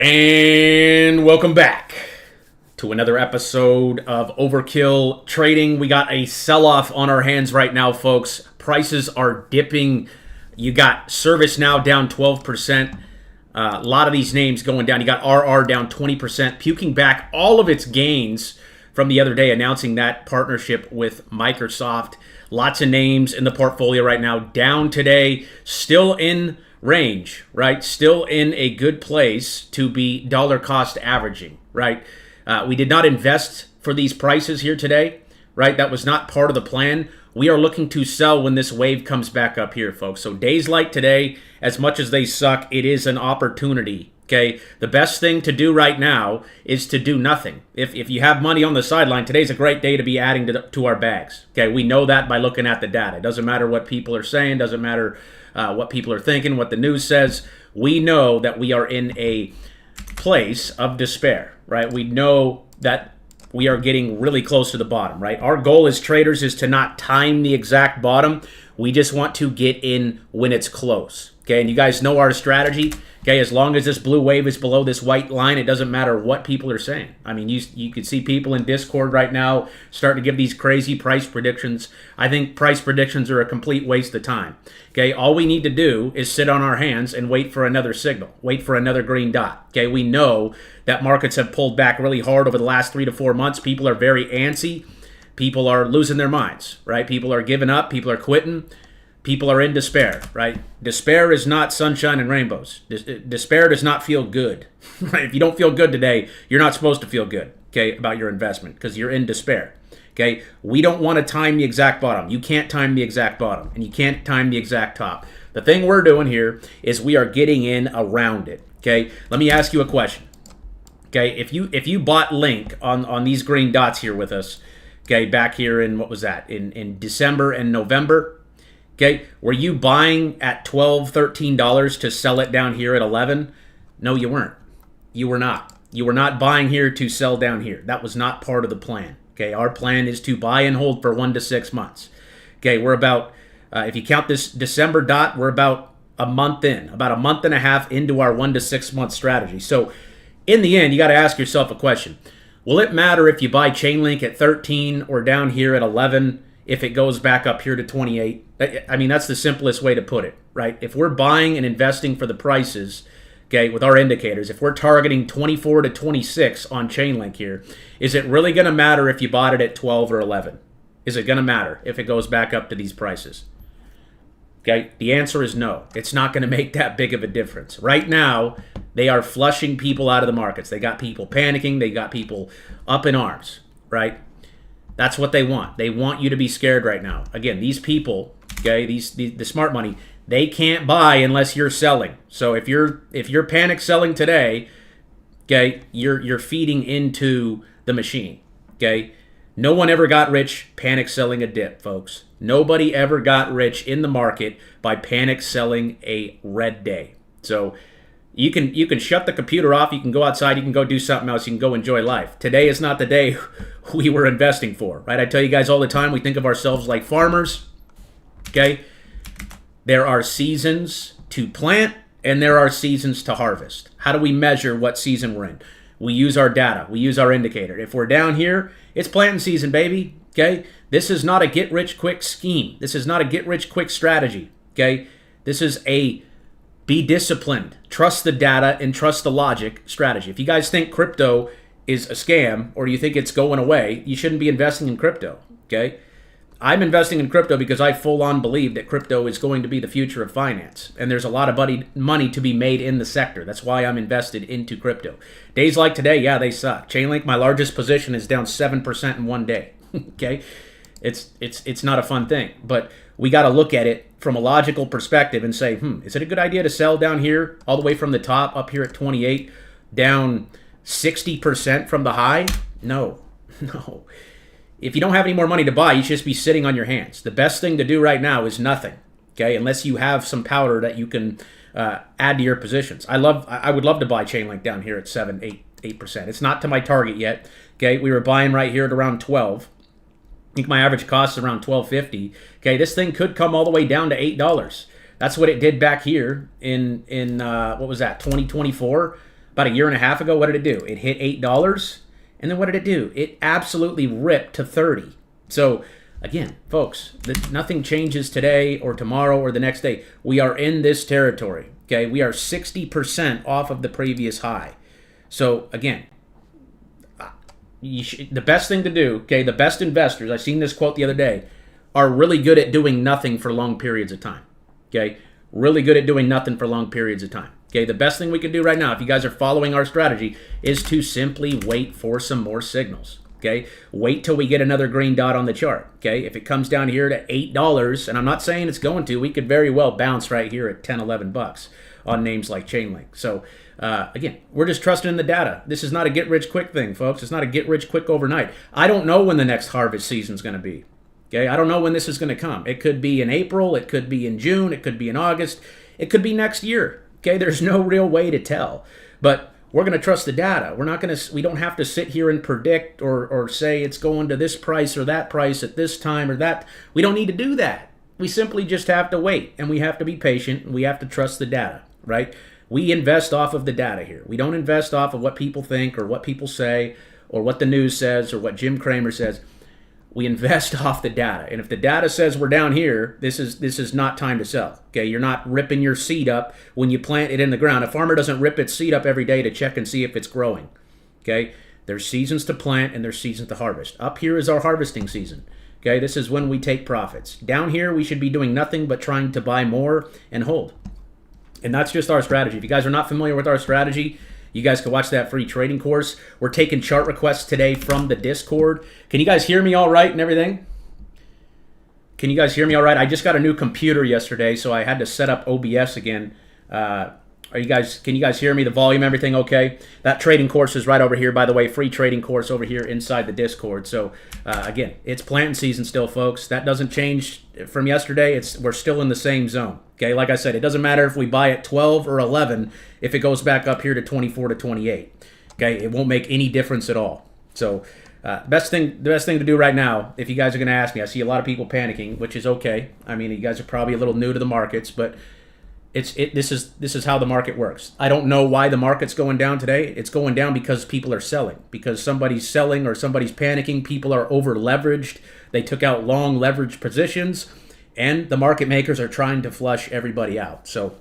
And welcome back to another episode of Overkill Trading. We got a sell-off on our hands right now, folks. Prices are dipping. You got ServiceNow down 12%. A lot of these names going down. You got RR down 20%, puking back all of its gains from the other day, announcing that partnership with Microsoft. Lots of names in the portfolio right now down today, still in range, right? Still in a good place to be dollar cost averaging, right? We did not invest for these prices here today, right? That was not part of the plan. We are looking to sell when this wave comes back up here, folks. So days like today, as much as they suck, it is an opportunity, okay? The best thing to do right now is to do nothing. If you have money on the sideline, today's a great day to be adding to our bags, okay? We know that by looking at the data. It doesn't matter what people are saying, doesn't matter what people are thinking, what the news says. We know that we are in a place of despair, right? We know that we are getting really close to the bottom, right? Our goal as traders is to not time the exact bottom. We just want to get in when it's close, okay? And you guys know our strategy, okay? As long as this blue wave is below this white line, it doesn't matter what people are saying. I mean, you can see people in Discord right now starting to give these crazy price predictions. I think price predictions are a complete waste of time, okay? All we need to do is sit on our hands and wait for another signal, wait for another green dot, okay? We know that markets have pulled back really hard over the last 3 to 4 months. People are very antsy. People are losing their minds, right? People are giving up. People are quitting. People are in despair, right? Despair is not sunshine and rainbows. Despair does not feel good, right? If you don't feel good today, you're not supposed to feel good, okay, about your investment because you're in despair, okay? We don't want to time the exact bottom. You can't time the exact bottom, and you can't time the exact top. The thing we're doing here is we are getting in around it, okay? Let me ask you a question, okay? If you bought Link on these green dots here with us, okay, back here in, what was that, in December and November, okay, were you buying at $12, $13 to sell it down here at 11? No, you weren't. You were not. You were not buying here to sell down here. That was not part of the plan, okay? Our plan is to buy and hold for 1 to 6 months. Okay, we're about, if you count this December dot, we're about a month in, about a month and a half into our 1 to 6 month strategy. So in the end, you got to ask yourself a question. Will it matter if you buy Chainlink at 13 or down here at 11 if it goes back up here to 28? I mean, that's the simplest way to put it, right? If we're buying and investing for the prices, okay, with our indicators, if we're targeting 24 to 26 on Chainlink here, is it really going to matter if you bought it at 12 or 11? Is it going to matter if it goes back up to these prices? Okay, the answer is no. It's not going to make that big of a difference. Right now, they are flushing people out of the markets. They got people panicking. They got people up in arms, right? That's what they want. They want you to be scared right now. Again, these people, okay, the smart money, they can't buy unless you're selling. So if you're panic selling today, okay, you're feeding into the machine, okay? No one ever got rich panic selling a dip, folks. Nobody ever got rich in the market by panic selling a red day. So you can shut the computer off, you can go outside, you can go do something else, you can go enjoy life. Today is not the day we were investing for, right? I tell you guys all the time, we think of ourselves like farmers, okay? There are seasons to plant and there are seasons to harvest. How do we measure what season we're in? We use our data. We use our indicator. If we're down here, it's planting season, baby, okay? This is not a get-rich-quick scheme. This is not a get-rich-quick strategy, okay? This is a be disciplined, trust the data, and trust the logic strategy. If you guys think crypto is a scam or you think it's going away, you shouldn't be investing in crypto, okay? I'm investing in crypto because I full-on believe that crypto is going to be the future of finance. And there's a lot of money to be made in the sector. That's why I'm invested into crypto. Days like today, yeah, they suck. Chainlink, my largest position, is down 7% in one day, okay? It's not a fun thing. But we got to look at it from a logical perspective and say, is it a good idea to sell down here all the way from the top up here at 28, down 60% from the high? No. If you don't have any more money to buy, you should just be sitting on your hands. The best thing to do right now is nothing, okay? Unless you have some powder that you can add to your positions. I would love to buy Chainlink down here at 8%. It's not to my target yet, okay? We were buying right here at around 12. I think my average cost is around $12.50. Okay, this thing could come all the way down to $8. That's what it did back here in what was that, 2024? about a year and a half ago, what did it do? It hit $8. And then what did it do? It absolutely ripped to 30. So again, folks, nothing changes today or tomorrow or the next day. We are in this territory. Okay, we are 60% off of the previous high. So again, the best thing to do, okay, the best investors, I seen this quote the other day, are really good at doing nothing for long periods of time. Okay, really good at doing nothing for long periods of time. Okay, the best thing we can do right now, if you guys are following our strategy, is to simply wait for some more signals. Okay, wait till we get another green dot on the chart. Okay, if it comes down here to $8, and I'm not saying it's going to, we could very well bounce right here at 10, 11 bucks on names like Chainlink. So again, we're just trusting in the data. This is not a get rich quick thing, folks. It's not a get rich quick overnight. I don't know when the next harvest season is going to be. Okay, I don't know when this is going to come. It could be in April, it could be in June, it could be in August, it could be next year. Okay, there's no real way to tell. But we're going to trust the data. We don't have to sit here and predict or say it's going to this price or that price at this time or that. We don't need to do that. We simply just have to wait, and we have to be patient, and we have to trust the data, right? We invest off of the data here. We don't invest off of what people think or what people say or what the news says or what Jim Cramer says. We invest off the data. And if the data says we're down here, this is not time to sell. Okay, you're not ripping your seed up when you plant it in the ground. A farmer doesn't rip its seed up every day to check and see if it's growing. Okay, there's seasons to plant and there's seasons to harvest. Up here is our harvesting season. Okay, this is when we take profits. Down here, we should be doing nothing but trying to buy more and hold. And that's just our strategy. If you guys are not familiar with our strategy, you guys can watch that free trading course. We're taking chart requests today from the Discord. Can you guys hear me all right and everything? Can you guys hear me all right? I just got a new computer yesterday, so I had to set up OBS again. Can you guys hear me? The volume, everything okay? That trading course is right over here, by the way. Free trading course over here inside the Discord. So again, it's planting season still, folks. That doesn't change from yesterday. We're still in the same zone. Okay, like I said, it doesn't matter if we buy at 12 or 11 if it goes back up here to 24 to 28. Okay, it won't make any difference at all. So the best thing to do right now, if you guys are going to ask me, I see a lot of people panicking, which is okay. I mean, you guys are probably a little new to the markets, but this is how the market works. I don't know why the market's going down today. It's going down because people are selling. Because somebody's selling or somebody's panicking. People are over leveraged. They took out long leveraged positions, and the market makers are trying to flush everybody out. So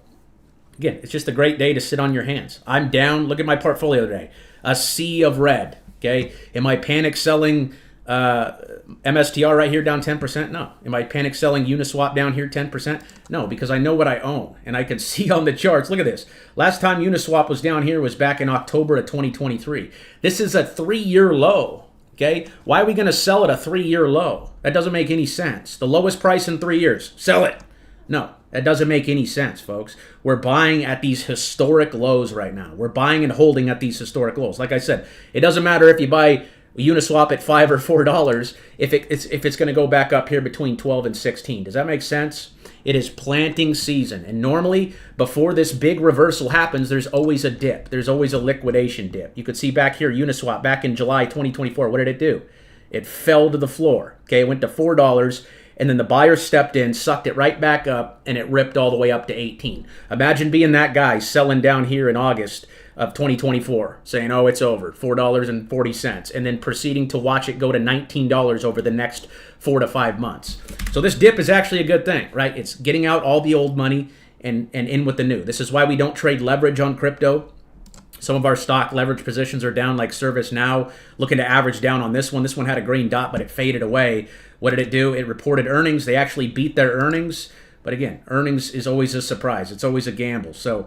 again, it's just a great day to sit on your hands. I'm down. Look at my portfolio today. A sea of red. Okay, am I panic selling MSTR right here down 10%? No. Am I panic selling Uniswap down here 10%? No, because I know what I own and I can see on the charts. Look at this. Last time Uniswap was down here was back in October of 2023. This is a 3-year low. Okay, why are we going to sell at a 3-year low? That doesn't make any sense. The lowest price in 3 years. Sell it. No, that doesn't make any sense, folks. We're buying at these historic lows right now. We're buying and holding at these historic lows. Like I said, it doesn't matter if you buy Uniswap at $5 or $4 if it's going to go back up here between 12 and 16. Does that make sense? It is planting season, and normally before this big reversal happens, there's always a dip. There's always a liquidation dip. You could see back here Uniswap back in July 2024. What did it do? It fell to the floor. Okay, it went to $4, and then the buyer stepped in, sucked it right back up, and it ripped all the way up to 18. Imagine being that guy selling down here in August of 2024, saying, oh, it's over, $4.40, and then proceeding to watch it go to $19 over the next 4 to 5 months. So this dip is actually a good thing, right? It's getting out all the old money and in with the new. This is why we don't trade leverage on crypto. Some of our stock leverage positions are down, like ServiceNow, looking to average down on this one. This one had a green dot, but it faded away. What did it do? It reported earnings. They actually beat their earnings. But again, earnings is always a surprise. It's always a gamble. So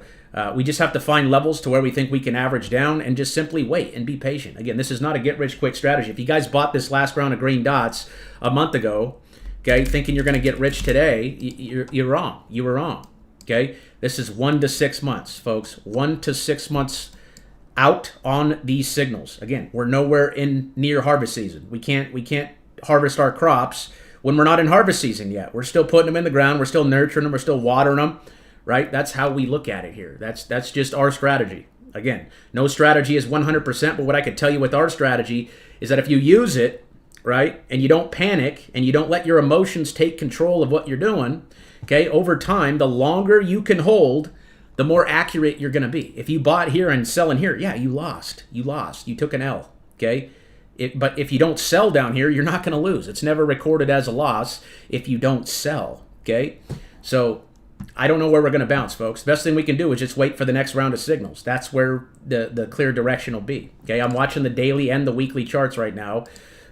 we just have to find levels to where we think we can average down and just simply wait and be patient. Again, this is not a get-rich-quick strategy. If you guys bought this last round of green dots a month ago, okay, thinking you're going to get rich today, you're wrong. You were wrong, okay? This is 1 to 6 months, folks. 1 to 6 months out on these signals. Again, we're nowhere in near harvest season. We can't harvest our crops when we're not in harvest season yet. We're still putting them in the ground. We're still nurturing them. We're still watering them, right? That's how we look at it here. That's just our strategy. Again, no strategy is 100%, but what I could tell you with our strategy is that if you use it, right, and you don't panic and you don't let your emotions take control of what you're doing, okay, over time, the longer you can hold, the more accurate you're going to be. If you bought here and selling here, yeah, you lost. You lost. You took an L, okay? But if you don't sell down here, you're not going to lose. It's never recorded as a loss if you don't sell, okay? So I don't know where we're going to bounce, folks. Best thing we can do is just wait for the next round of signals. That's where the clear direction will be, okay? I'm watching the daily and the weekly charts right now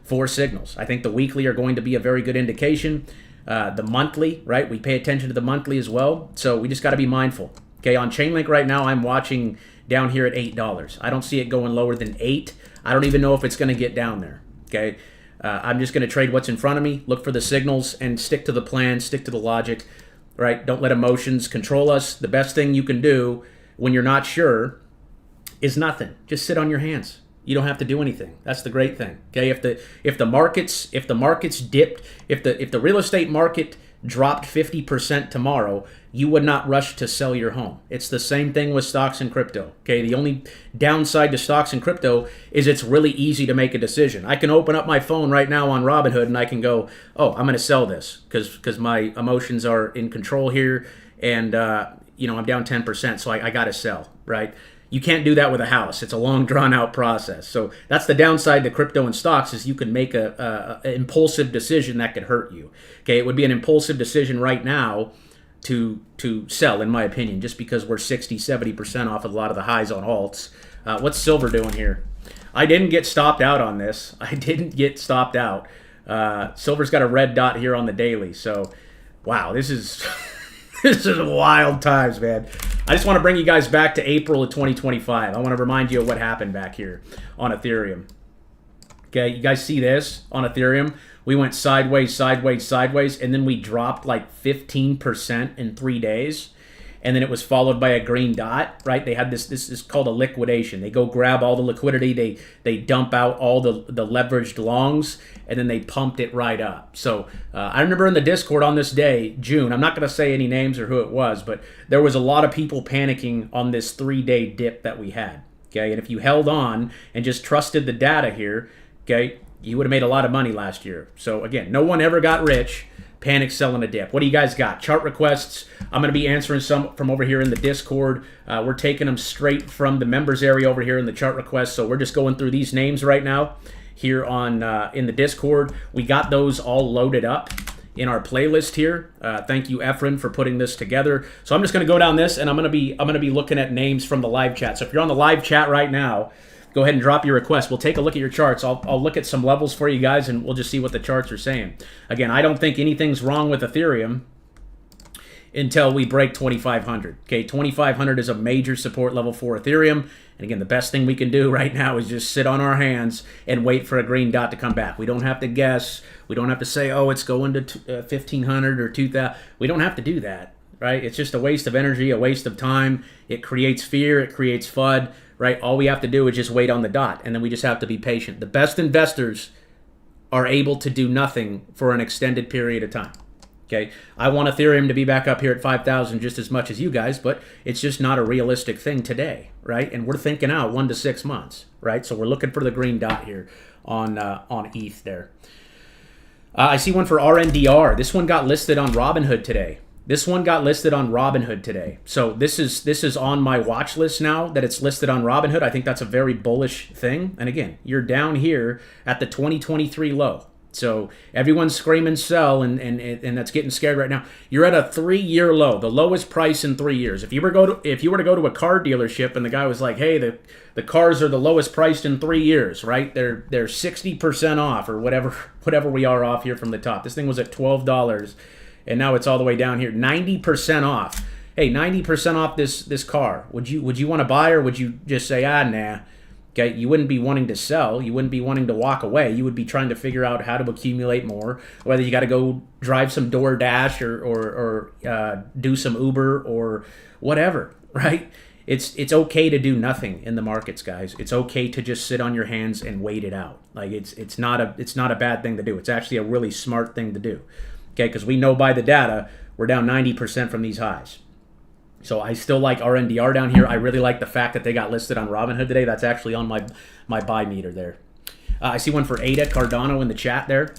for signals. I think the weekly are going to be a very good indication. The monthly, right? We pay attention to the monthly as well. So we just got to be mindful. Okay, on Chainlink right now, I'm watching down here at $8. I don't see it going lower than 8. I don't even know if it's going to get down there. Okay, I'm just going to trade what's in front of me, look for the signals, and stick to the plan, stick to the logic, right? Don't let emotions control us. The best thing you can do when you're not sure is nothing. Just sit on your hands. You don't have to do anything. That's the great thing. Okay, if the markets dipped, if the real estate market dropped 50% tomorrow, you would not rush to sell your home. It's the same thing with stocks and crypto. Okay, the only downside to stocks and crypto is it's really easy to make a decision. I can open up my phone right now on Robinhood and I can go, oh, I'm going to sell this because my emotions are in control here, and I'm down 10%, so I got to sell, right? You can't do that with a house. It's a long, drawn-out process. So that's the downside to crypto and stocks, is you can make an impulsive decision that could hurt you. Okay, it would be an impulsive decision right now to sell, in my opinion, just because we're 60, 70% off of a lot of the highs on alts. What's silver doing here? I didn't get stopped out on this. I didn't get stopped out. Silver's got a red dot here on the daily. So, wow, this is... This is wild times, man. I just want to bring you guys back to April of 2025. I want to remind you of what happened back here on Ethereum. Okay, you guys see this on Ethereum? We went sideways, sideways, sideways, and then we dropped like 15% in 3 days. And then it was followed by a green dot, right? They had this is called a liquidation. They go grab all the liquidity, they dump out all the leveraged longs, and then they pumped it right up. So I remember in the Discord on this day, June, I'm not going to say any names or who it was, but there was a lot of people panicking on this 3-day dip that we had. Okay, and if you held on and just trusted the data here, okay, you would have made a lot of money last year. So again, no one ever got rich panic selling a dip. What do you guys got? Chart requests. I'm going to be answering some from over here in the Discord. We're taking them straight from the members area over here in the chart requests. So we're just going through these names right now here on in the Discord. We got those all loaded up in our playlist here. Thank you, Efren, for putting this together. So I'm just going to go down this, and I'm going to be looking at names from the live chat. So if you're on the live chat right now, go ahead and drop your request. We'll take a look at your charts. I'll look at some levels for you guys, and we'll just see what the charts are saying. Again, I don't think anything's wrong with Ethereum until we break 2,500. Okay, 2,500 is a major support level for Ethereum. And again, the best thing we can do right now is just sit on our hands and wait for a green dot to come back. We don't have to guess. We don't have to say, oh, it's going to 1,500 or 2,000. We don't have to do that, right? It's just a waste of energy, a waste of time. It creates fear. It creates FUD. Right? All we have to do is just wait on the dot, and then we just have to be patient. The best investors are able to do nothing for an extended period of time. Okay? I want Ethereum to be back up here at 5,000 just as much as you guys, but it's just not a realistic thing today, right? And we're thinking out 1 to 6 months, right? So we're looking for the green dot here on ETH there. I see one for RNDR. This one got listed on Robinhood today. So this is on my watch list now that it's listed on Robinhood. I think that's a very bullish thing. And again, you're down here at the 2023 low. So everyone's screaming sell, and that's getting scared right now. You're at a 3-year low, the lowest price in 3 years. If you were to go to a car dealership and the guy was like, hey, the cars are the lowest priced in 3 years, right? They're 60% off, or whatever we are off here from the top. This thing was at $12. And now it's all the way down here, 90% off. Hey, 90% off this car. Would you want to buy, or would you just say, nah? Okay, you wouldn't be wanting to sell. You wouldn't be wanting to walk away. You would be trying to figure out how to accumulate more, whether you got to go drive some DoorDash or do some Uber or whatever, right? It's okay to do nothing in the markets, guys. It's okay to just sit on your hands and wait it out. Like it's not a bad thing to do. It's actually a really smart thing to do. Okay, because we know by the data, we're down 90% from these highs. So I still like RNDR down here. I really like the fact that they got listed on Robinhood today. That's actually on my buy meter there. I see one for Ada Cardano in the chat there.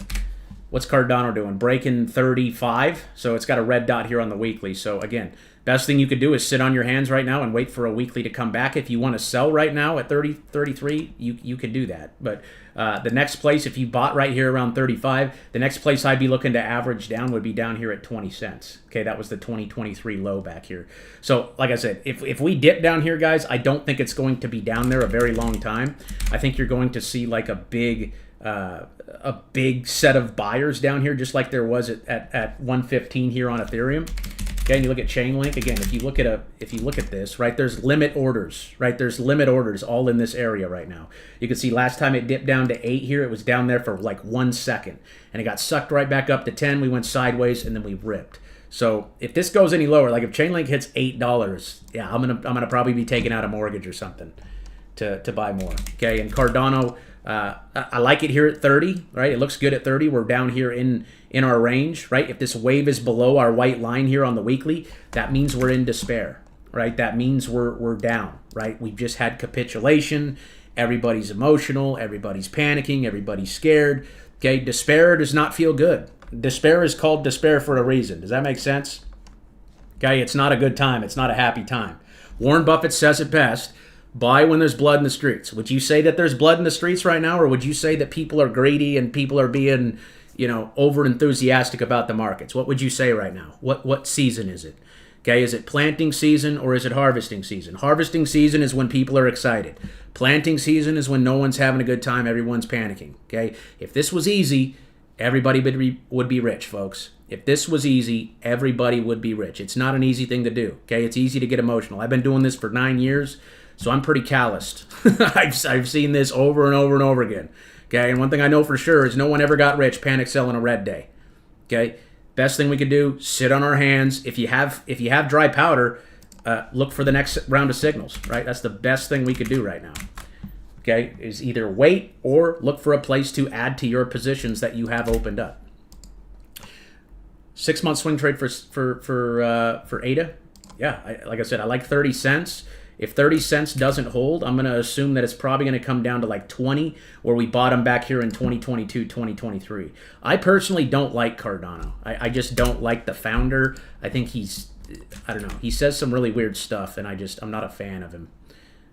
What's Cardano doing? Breaking 35. So it's got a red dot here on the weekly. So again, Best thing you could do is sit on your hands right now and wait for a weekly to come back. If you want to sell right now at 30, 33, you could do that. But the next place, if you bought right here around 35, the next place I'd be looking to average down would be down here at 20 cents. Okay, that was the 2023 low back here. So like I said, if we dip down here, guys, I don't think it's going to be down there a very long time. I think you're going to see like a big set of buyers down here, just like there was at 115 here on Ethereum. Okay, and you look at Chainlink again. If you look at this, right, there's limit orders, right? There's limit orders all in this area right now. You can see last time it dipped down to 8 here, it was down there for like 1 second, and it got sucked right back up to 10. We went sideways, and then we ripped. So if this goes any lower, like if Chainlink hits $8, yeah, I'm gonna probably be taking out a mortgage or something to buy more. Okay, and Cardano. I like it here at 30, right? It looks good at 30. We're down here in our range, right? If this wave is below our white line here on the weekly, that means we're in despair, right? That means we're down, right? We've just had capitulation. Everybody's emotional. Everybody's panicking. Everybody's scared. Okay, despair does not feel good. Despair is called despair for a reason. Does that make sense? Okay, it's not a good time. It's not a happy time. Warren Buffett says it best. Buy when there's blood in the streets. Would you say that there's blood in the streets right now, or would you say that people are greedy and people are being, over enthusiastic about the markets? What would you say right now? What season is it? Okay, is it planting season or is it harvesting season? Harvesting season is when people are excited. Planting season is when no one's having a good time, everyone's panicking. Okay, if this was easy, everybody would be rich, folks. If this was easy, everybody would be rich. It's not an easy thing to do. Okay, it's easy to get emotional. I've been doing this for 9 years. So I'm pretty calloused. I've seen this over and over and over again. Okay, and one thing I know for sure is no one ever got rich panic selling a red day. Okay, best thing we could do: sit on our hands. If you have dry powder, look for the next round of signals. Right, that's the best thing we could do right now. Okay, is either wait or look for a place to add to your positions that you have opened up. 6-month swing trade for ADA. Yeah, like I said, I like 30 cents. If 30 cents doesn't hold, I'm going to assume that it's probably going to come down to like 20, where we bottom back here in 2022, 2023. I personally don't like Cardano. I just don't like the founder. I think I don't know. He says some really weird stuff, and I'm not a fan of him.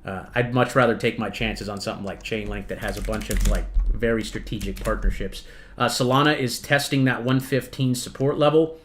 I'd much rather take my chances on something like Chainlink that has a bunch of like very strategic partnerships. Solana is testing that 115 support level.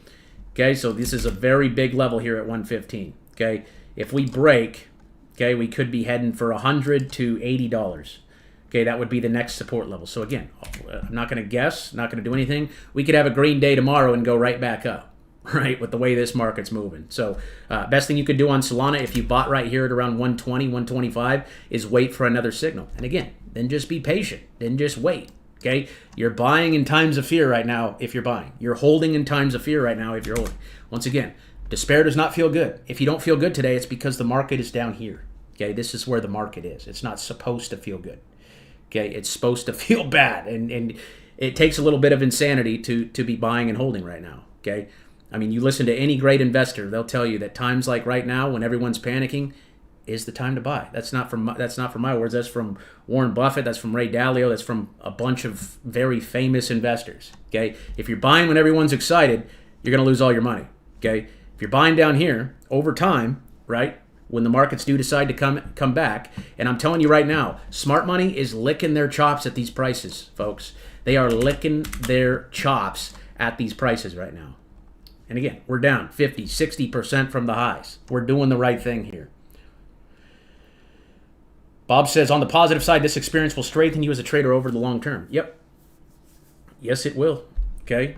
Okay, so this is a very big level here at 115. Okay, if we break, okay, we could be heading for $100 to $80. Okay, that would be the next support level. So again, I'm not going to guess, not going to do anything. We could have a green day tomorrow and go right back up, right, with the way this market's moving. So best thing you could do on Solana, if you bought right here at around 120, 125, is wait for another signal. And again, then just be patient. Then just wait. Okay, you're buying in times of fear right now if you're buying. You're holding in times of fear right now if you're holding. Once again, despair does not feel good. If you don't feel good today, it's because the market is down here. Okay, this is where the market is. It's not supposed to feel good. Okay, it's supposed to feel bad, and it takes a little bit of insanity to be buying and holding right now. Okay, I mean, you listen to any great investor, they'll tell you that times like right now, when everyone's panicking, is the time to buy. That's not from my words. That's from Warren Buffett. That's from Ray Dalio. That's from a bunch of very famous investors. Okay, if you're buying when everyone's excited, you're going to lose all your money. Okay, if you're buying down here over time, right, when the markets do decide to come back, and I'm telling you right now, smart money is licking their chops at these prices, folks. They are licking their chops at these prices right now. And again, we're down 50, 60% from the highs. We're doing the right thing here. Bob says, on the positive side, this experience will strengthen you as a trader over the long term. Yep. Yes, it will. Okay?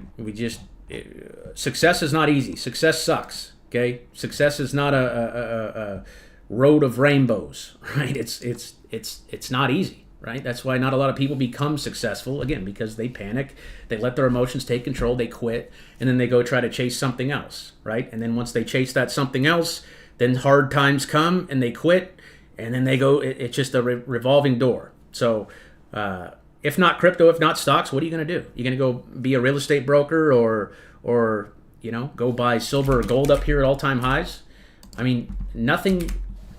Success is not easy. Success sucks. Okay? Success is not a road of rainbows, right? It's not easy, right? That's why not a lot of people become successful, again, because they panic, they let their emotions take control, they quit, and then they go try to chase something else, right? And then once they chase that something else, then hard times come and they quit. And then they go, it's just a revolving door. So if not crypto, if not stocks, what are you going to do? You're going to go be a real estate broker or go buy silver or gold up here at all-time highs? I mean, nothing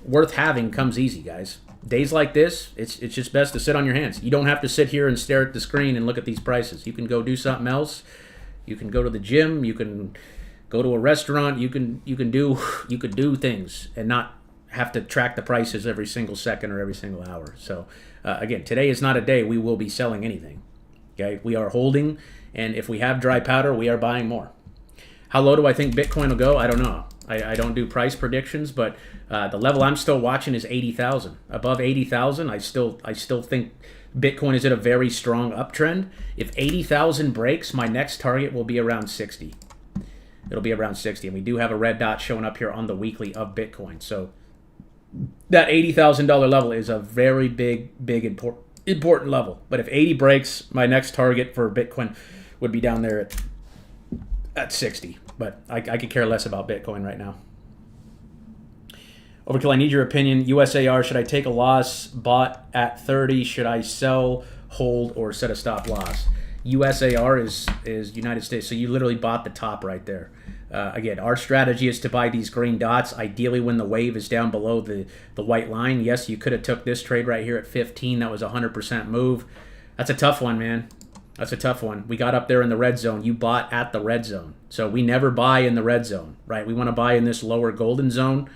worth having comes easy, guys. Days like this, it's just best to sit on your hands. You don't have to sit here and stare at the screen and look at these prices. You can go do something else. You can go to the gym. You can Go to a restaurant. You could do things and not have to track the prices every single second or every single hour. So again, today is not a day we will be selling anything. Okay, we are holding, and if we have dry powder, we are buying more. How low do I think Bitcoin will go? I don't know. I don't do price predictions, but the level I'm still watching is 80,000. Above 80,000, I still think Bitcoin is in a very strong uptrend. If 80,000 breaks, my next target will be around 60. It'll be around 60, and we do have a red dot showing up here on the weekly of Bitcoin. So that $80,000 level is a very big important level. But if 80 breaks, my next target for Bitcoin would be down there at 60. But I could care less about Bitcoin right now. Overkill, I need your opinion. USAR, should I take a loss? Bought at 30. Should I sell, hold, or set a stop loss? USAR is United States. So you literally bought the top right there. Again, our strategy is to buy these green dots, ideally when the wave is down below the white line. Yes, you could have took this trade right here at 15. That was a 100% move. That's a tough one, man. That's a tough one. We got up there in the red zone. You bought at the red zone. So we never buy in the red zone, right? We want to buy in this lower golden zone.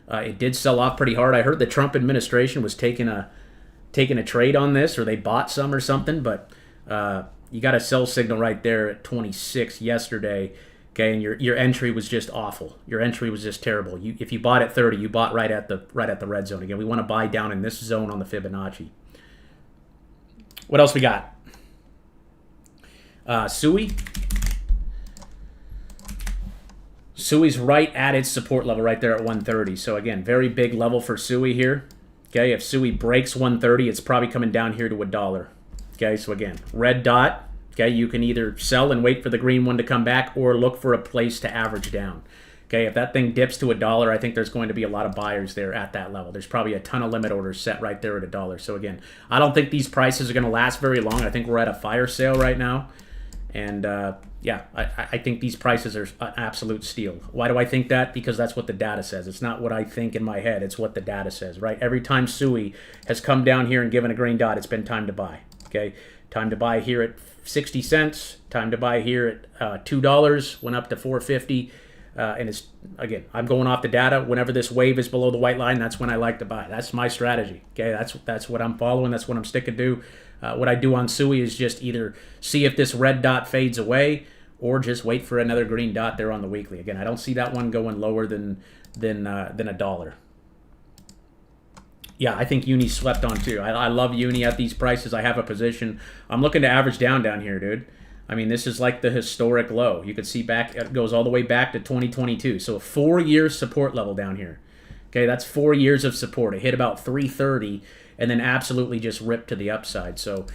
It did sell off pretty hard. I heard the Trump administration was taking a trade on this, or they bought some or something, but you got a sell signal right there at 26 yesterday. Okay, and your entry was just awful. Your entry was just terrible. If you bought at 30, you bought right at the red zone. Again, we want to buy down in this zone on the Fibonacci. What else we got? SUI. SUI's right at its support level right there at 130. So again, very big level for SUI here. Okay, if SUI breaks 130, it's probably coming down here to $1. Okay, so again, red dot. Okay, you can either sell and wait for the green one to come back or look for a place to average down. Okay, if that thing dips to $1, I think there's going to be a lot of buyers there at that level. There's probably a ton of limit orders set right there at $1. So again, I don't think these prices are going to last very long. I think we're at a fire sale right now. And yeah, I think these prices are an absolute steal. Why do I think that? Because that's what the data says. It's not what I think in my head. It's what the data says, right? Every time SUI has come down here and given a green dot, it's been time to buy. Okay, time to buy here at 60 cents. Time to buy here at $2. Went up to 4.50. And it's, again, I'm going off the data. Whenever this wave is below the white line, that's when I like to buy. That's my strategy. Okay, that's what I'm following. That's what I'm sticking to. What I do on SUI is just either see if this red dot fades away or just wait for another green dot there on the weekly. Again, I don't see that one going lower than $1. Yeah, I think Uni slept on too. I love Uni at these prices. I have a position. I'm looking to average down here, dude. I mean, this is like the historic low. You can see back, it goes all the way back to 2022. So a 4-year support level down here. Okay, that's 4 years of support. It hit about 330 and then absolutely just ripped to the upside. So,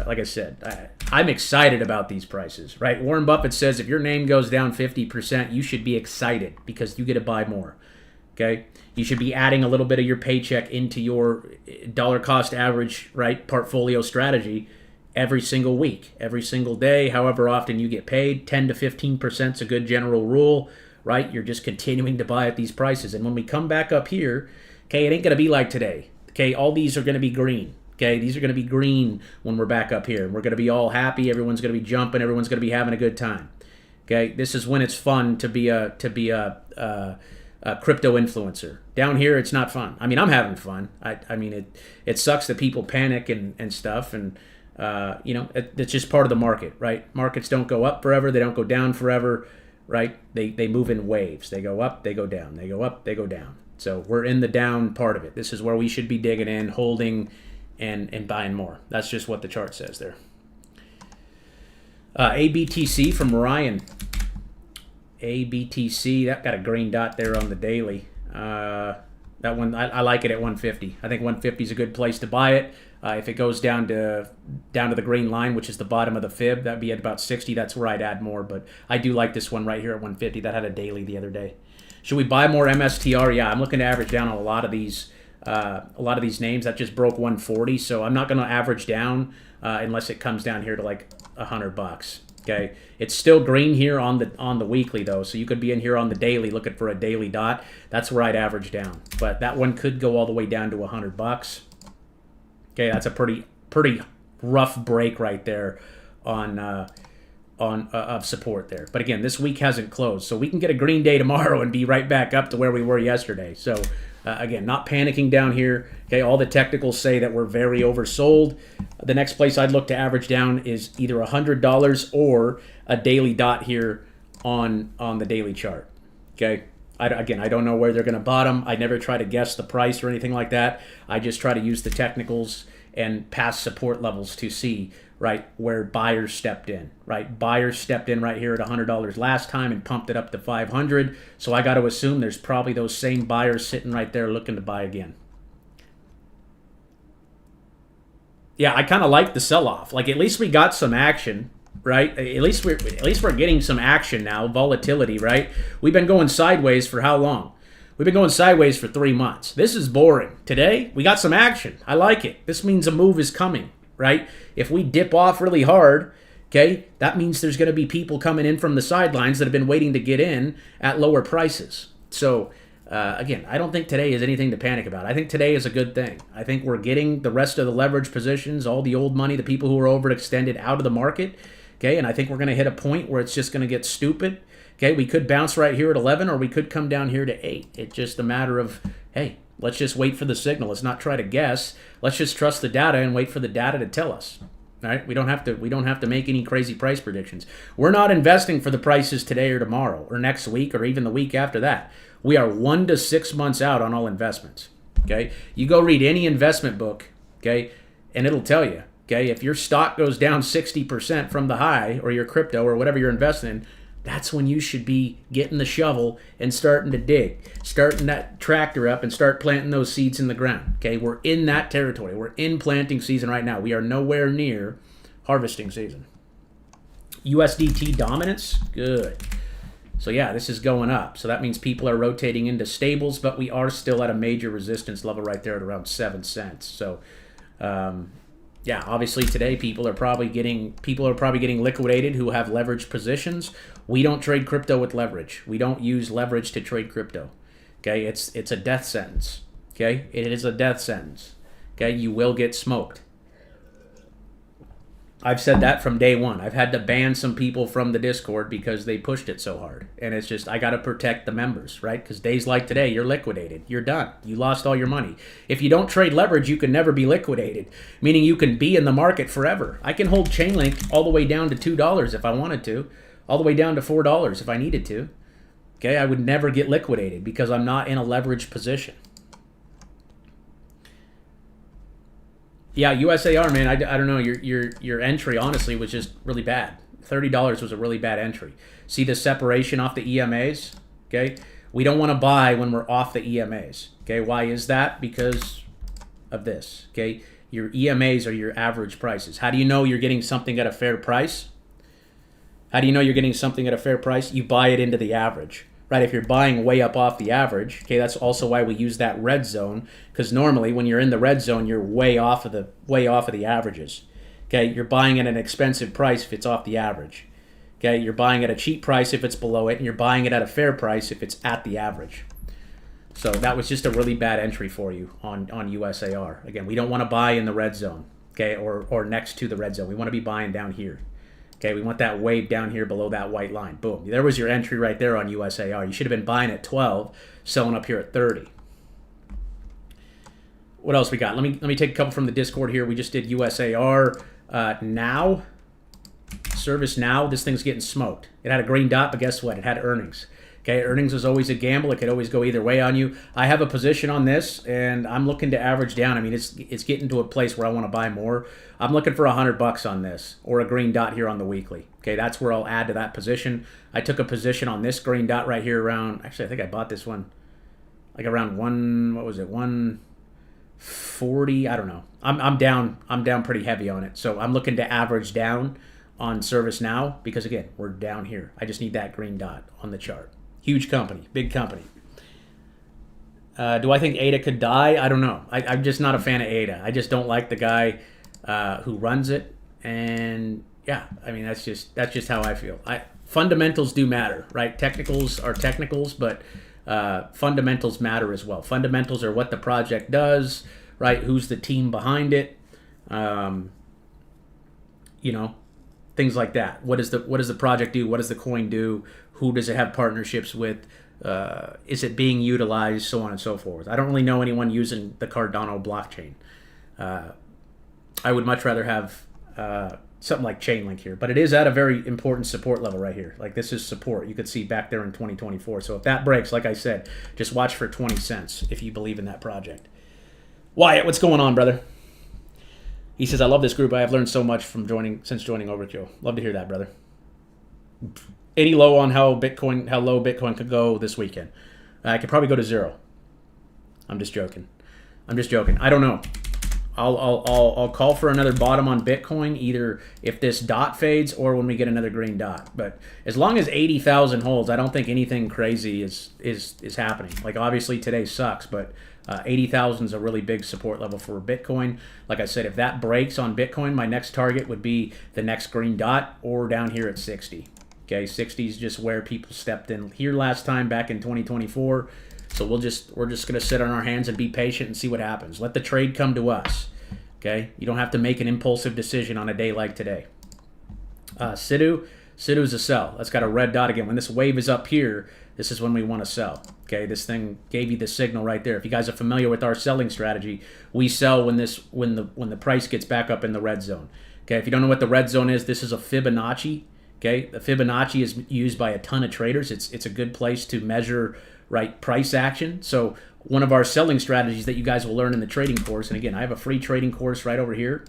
like I said, I'm excited about these prices, right? Warren Buffett says if your name goes down 50%, you should be excited because you get to buy more. Okay, you should be adding a little bit of your paycheck into your dollar cost average, right, portfolio strategy every single week, every single day, however often you get paid. 10 to 15% is a good general rule, right? You're just continuing to buy at these prices. And when we come back up here, okay, it ain't going to be like today. Okay, all these are going to be green. Okay, these are going to be green when we're back up here. We're going to be all happy. Everyone's going to be jumping. Everyone's going to be having a good time. Okay, this is when it's fun to be a crypto influencer. Down here, it's not fun. I mean, I'm having fun. I mean, it sucks that people panic and stuff, and you know, it's just part of the market, right? Markets don't go up forever. They don't go down forever, right? They move in waves. They go up, they go down. They go up, they go down. So we're in the down part of it. This is where we should be digging in, holding, and buying more. That's just what the chart says there. ABTC from Ryan. ABTC, that got a green dot there on the daily. That one, I like it at 150. I think 150 is a good place to buy it. If it goes down to the green line, which is the bottom of the fib, that'd be at about 60. That's where I'd add more. But I do like this one right here at 150. That had a daily the other day. Should we buy more MSTR? Yeah, I'm looking to average down on a lot of these names. That just broke 140, so I'm not going to average down unless it comes down here to like $100. Okay, it's still green here on the weekly though, so you could be in here on the daily looking for a daily dot. That's where I'd average down, but that one could go all the way down to $100. Okay, that's a pretty rough break right there on of support there. But again, this week hasn't closed, so we can get a green day tomorrow and be right back up to where we were yesterday. So again, not panicking down here. Okay, all the technicals say that we're very oversold. The next place I'd look to average down is either $100 or a daily dot here on the daily chart. Okay. I don't know where they're going to bottom. I never try to guess the price or anything like that. I just try to use the technicals and past support levels to see, right, where buyers stepped in, right? Buyers stepped in right here at $100 last time and pumped it up to 500. So I got to assume there's probably those same buyers sitting right there looking to buy again. Yeah, I kind of like the sell-off. Like, at least we got some action, right? At least we're getting some action now. Volatility, right? We've been going sideways for how long? We've been going sideways for 3 months. This is boring. Today, we got some action. I like it. This means a move is coming, right? If we dip off really hard, okay, that means there's going to be people coming in from the sidelines that have been waiting to get in at lower prices. So, again, I don't think today is anything to panic about. I think today is a good thing. I think we're getting the rest of the leverage positions, all the old money, the people who are overextended out of the market, okay, and I think we're going to hit a point where it's just going to get stupid. Okay, we could bounce right here at 11, or we could come down here to 8. It's just a matter of, hey, let's just wait for the signal. Let's not try to guess. Let's just trust the data and wait for the data to tell us. All right, we don't have to make any crazy price predictions. We're not investing for the prices today or tomorrow or next week or even the week after that. We are 1 to 6 months out on all investments. Okay, you go read any investment book, okay, and it'll tell you, okay, if your stock goes down 60% from the high, or your crypto or whatever you're investing in, that's when you should be getting the shovel and starting to dig, starting that tractor up and start planting those seeds in the ground. Okay, we're in that territory. We're in planting season right now. We are nowhere near harvesting season. USDT dominance, good. So yeah, this is going up. So that means people are rotating into stables, but we are still at a major resistance level right there at around 7 cents. So yeah, obviously today people are probably getting liquidated who have leveraged positions. We don't trade crypto with leverage. We don't use leverage to trade crypto. Okay, it's a death sentence. Okay, it is a death sentence. Okay, you will get smoked. I've said that from day one. I've had to ban some people from the Discord because they pushed it so hard. And it's just, I got to protect the members, right? Because days like today, you're liquidated. You're done. You lost all your money. If you don't trade leverage, you can never be liquidated, meaning you can be in the market forever. I can hold Chainlink all the way down to $2 if I wanted to, all the way down to $4 if I needed to. Okay, I would never get liquidated because I'm not in a leveraged position. Yeah, USAR, man, I don't know. Your entry, honestly, was just really bad. $30 was a really bad entry. See the separation off the EMAs? Okay? We don't want to buy when we're off the EMAs. Okay? Why is that? Because of this. Okay? Your EMAs are your average prices. How do you know you're getting something at a fair price? How do you know you're getting something at a fair price? You buy it into the average. Right, if you're buying way up off the average, okay, that's also why we use that red zone, because normally when you're in the red zone, you're way off of the averages. Okay, you're buying at an expensive price if it's off the average. Okay, you're buying at a cheap price if it's below it, and you're buying it at a fair price if it's at the average. So that was just a really bad entry for you on USAR. Again, we don't want to buy in the red zone, okay, or next to the red zone. We want to be buying down here. Okay, we want that wave down here below that white line. Boom. There was your entry right there on USAR. You should have been buying at 12, selling up here at 30. What else we got? Let me take a couple from the Discord here. We just did USAR. Now, Service Now, this thing's getting smoked. It had a green dot, but guess what? It had earnings. Okay, earnings is always a gamble. It could always go either way on you. I have a position on this, and I'm looking to average down. I mean, it's getting to a place where I want to buy more. I'm looking for $100 on this, or a green dot here on the weekly. Okay, that's where I'll add to that position. I took a position on this green dot right here around. Actually, I think I bought this one like around 140. I don't know. I'm down pretty heavy on it. So I'm looking to average down on Service Now because again, we're down here. I just need that green dot on the chart. Huge company, big company. Do I think ADA could die? I don't know. I'm just not a fan of ADA. I just don't like the guy who runs it. And yeah, I mean that's just how I feel. Fundamentals do matter, right? Technicals are technicals, but fundamentals matter as well. Fundamentals are what the project does, right? Who's the team behind it? You know, things like that. What does the project do? What does the coin do? Who does it have partnerships with? Is it being utilized? So on and so forth. I don't really know anyone using the Cardano blockchain. I would much rather have something like Chainlink here, but it is at a very important support level right here. Like this is support. You could see back there in 2024. So if that breaks, like I said, just watch for 20 cents if you believe in that project. Wyatt, what's going on, brother? He says, I love this group. I have learned so much since joining Overkill. Love to hear that, brother. Any low on how low Bitcoin could go this weekend? I could probably go to 0. I'm just joking. I don't know. I'll call for another bottom on Bitcoin, either if this dot fades or when we get another green dot. But as long as 80,000 holds, I don't think anything crazy is happening. Like obviously today sucks, but 80,000 is a really big support level for Bitcoin. Like I said, if that breaks on Bitcoin, my next target would be the next green dot or down here at 60. Okay, 60 is just where people stepped in here last time back in 2024. So we're just gonna sit on our hands and be patient and see what happens. Let the trade come to us. Okay, you don't have to make an impulsive decision on a day like today. Sidhu's a sell. That's got a red dot again. When this wave is up here, this is when we want to sell. Okay, this thing gave you the signal right there. If you guys are familiar with our selling strategy, we sell when the price gets back up in the red zone. Okay, if you don't know what the red zone is, this is a Fibonacci. Okay, the Fibonacci is used by a ton of traders. It's a good place to measure price action. So one of our selling strategies that you guys will learn in the trading course, and again, I have a free trading course right over here.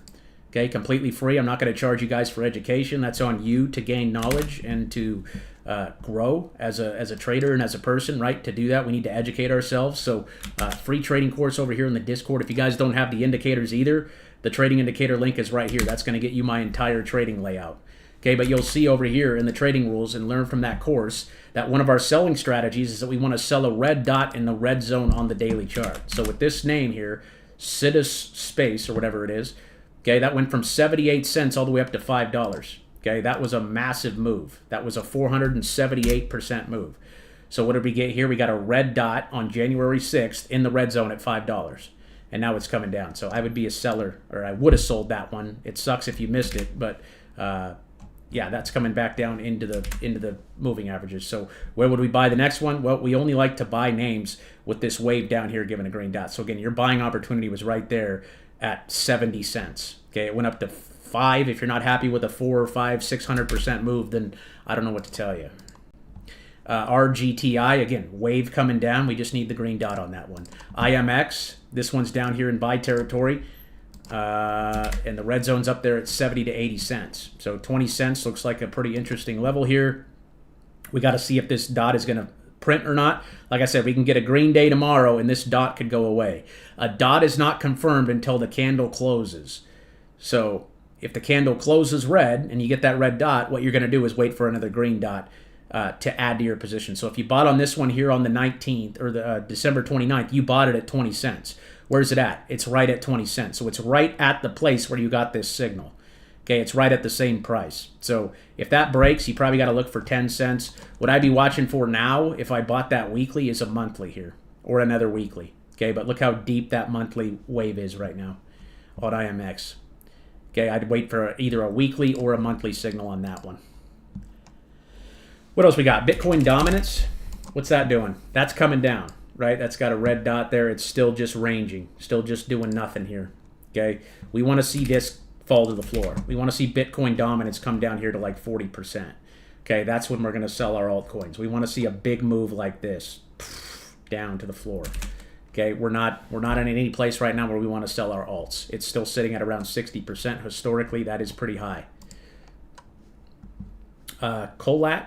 Okay, completely free. I'm not going to charge you guys for education. That's on you to gain knowledge and to grow as a trader and as a person, right? To do that, we need to educate ourselves. So free trading course over here in the Discord. If you guys don't have the indicators either, the trading indicator link is right here. That's going to get you my entire trading layout. Okay, but you'll see over here in the trading rules and learn from that course that one of our selling strategies is that we want to sell a red dot in the red zone on the daily chart. So with this name here, Sidus Space or whatever it is, okay, that went from 78 cents all the way up to $5. Okay, that was a massive move. That was a 478% move. So what did we get here? We got a red dot on January 6th in the red zone at $5. And now it's coming down. So I would be a seller, or I would have sold that one. It sucks if you missed it, but yeah, that's coming back down into the moving averages. So where would we buy the next one? Well, we only like to buy names with this wave down here given a green dot. So again, your buying opportunity was right there at 70 cents. Okay, it went up to 5. If you're not happy with a 4 or 5, 600% move, then I don't know what to tell you. RGTI, again, wave coming down. We just need the green dot on that one. IMX, this one's down here in buy territory. And the red zone's up there at 70 to 80 cents. So 20 cents looks like a pretty interesting level here. We got to see if this dot is going to print or not. Like I said, we can get a green day tomorrow and this dot could go away. A dot is not confirmed until the candle closes. So if the candle closes red and you get that red dot, what you're going to do is wait for another green dot to add to your position. So if you bought on this one here on the 19th or the December 29th, you bought it at 20 cents. Where's it at? It's right at 20 cents. So it's right at the place where you got this signal. Okay, it's right at the same price. So if that breaks, you probably got to look for 10 cents. What I'd be watching for now, if I bought that weekly, is a monthly here or another weekly. Okay, but look how deep that monthly wave is right now on IMX. Okay, I'd wait for either a weekly or a monthly signal on that one. What else we got? Bitcoin dominance. What's that doing? That's coming down, right? That's got a red dot there. It's still just ranging, still just doing nothing here. Okay, we want to see this fall to the floor. We want to see Bitcoin dominance come down here to like 40%. Okay, that's when we're going to sell our altcoins. We want to see a big move like this down to the floor. Okay, we're not in any place right now where we want to sell our alts. It's still sitting at around 60%. Historically, that is pretty high. Colat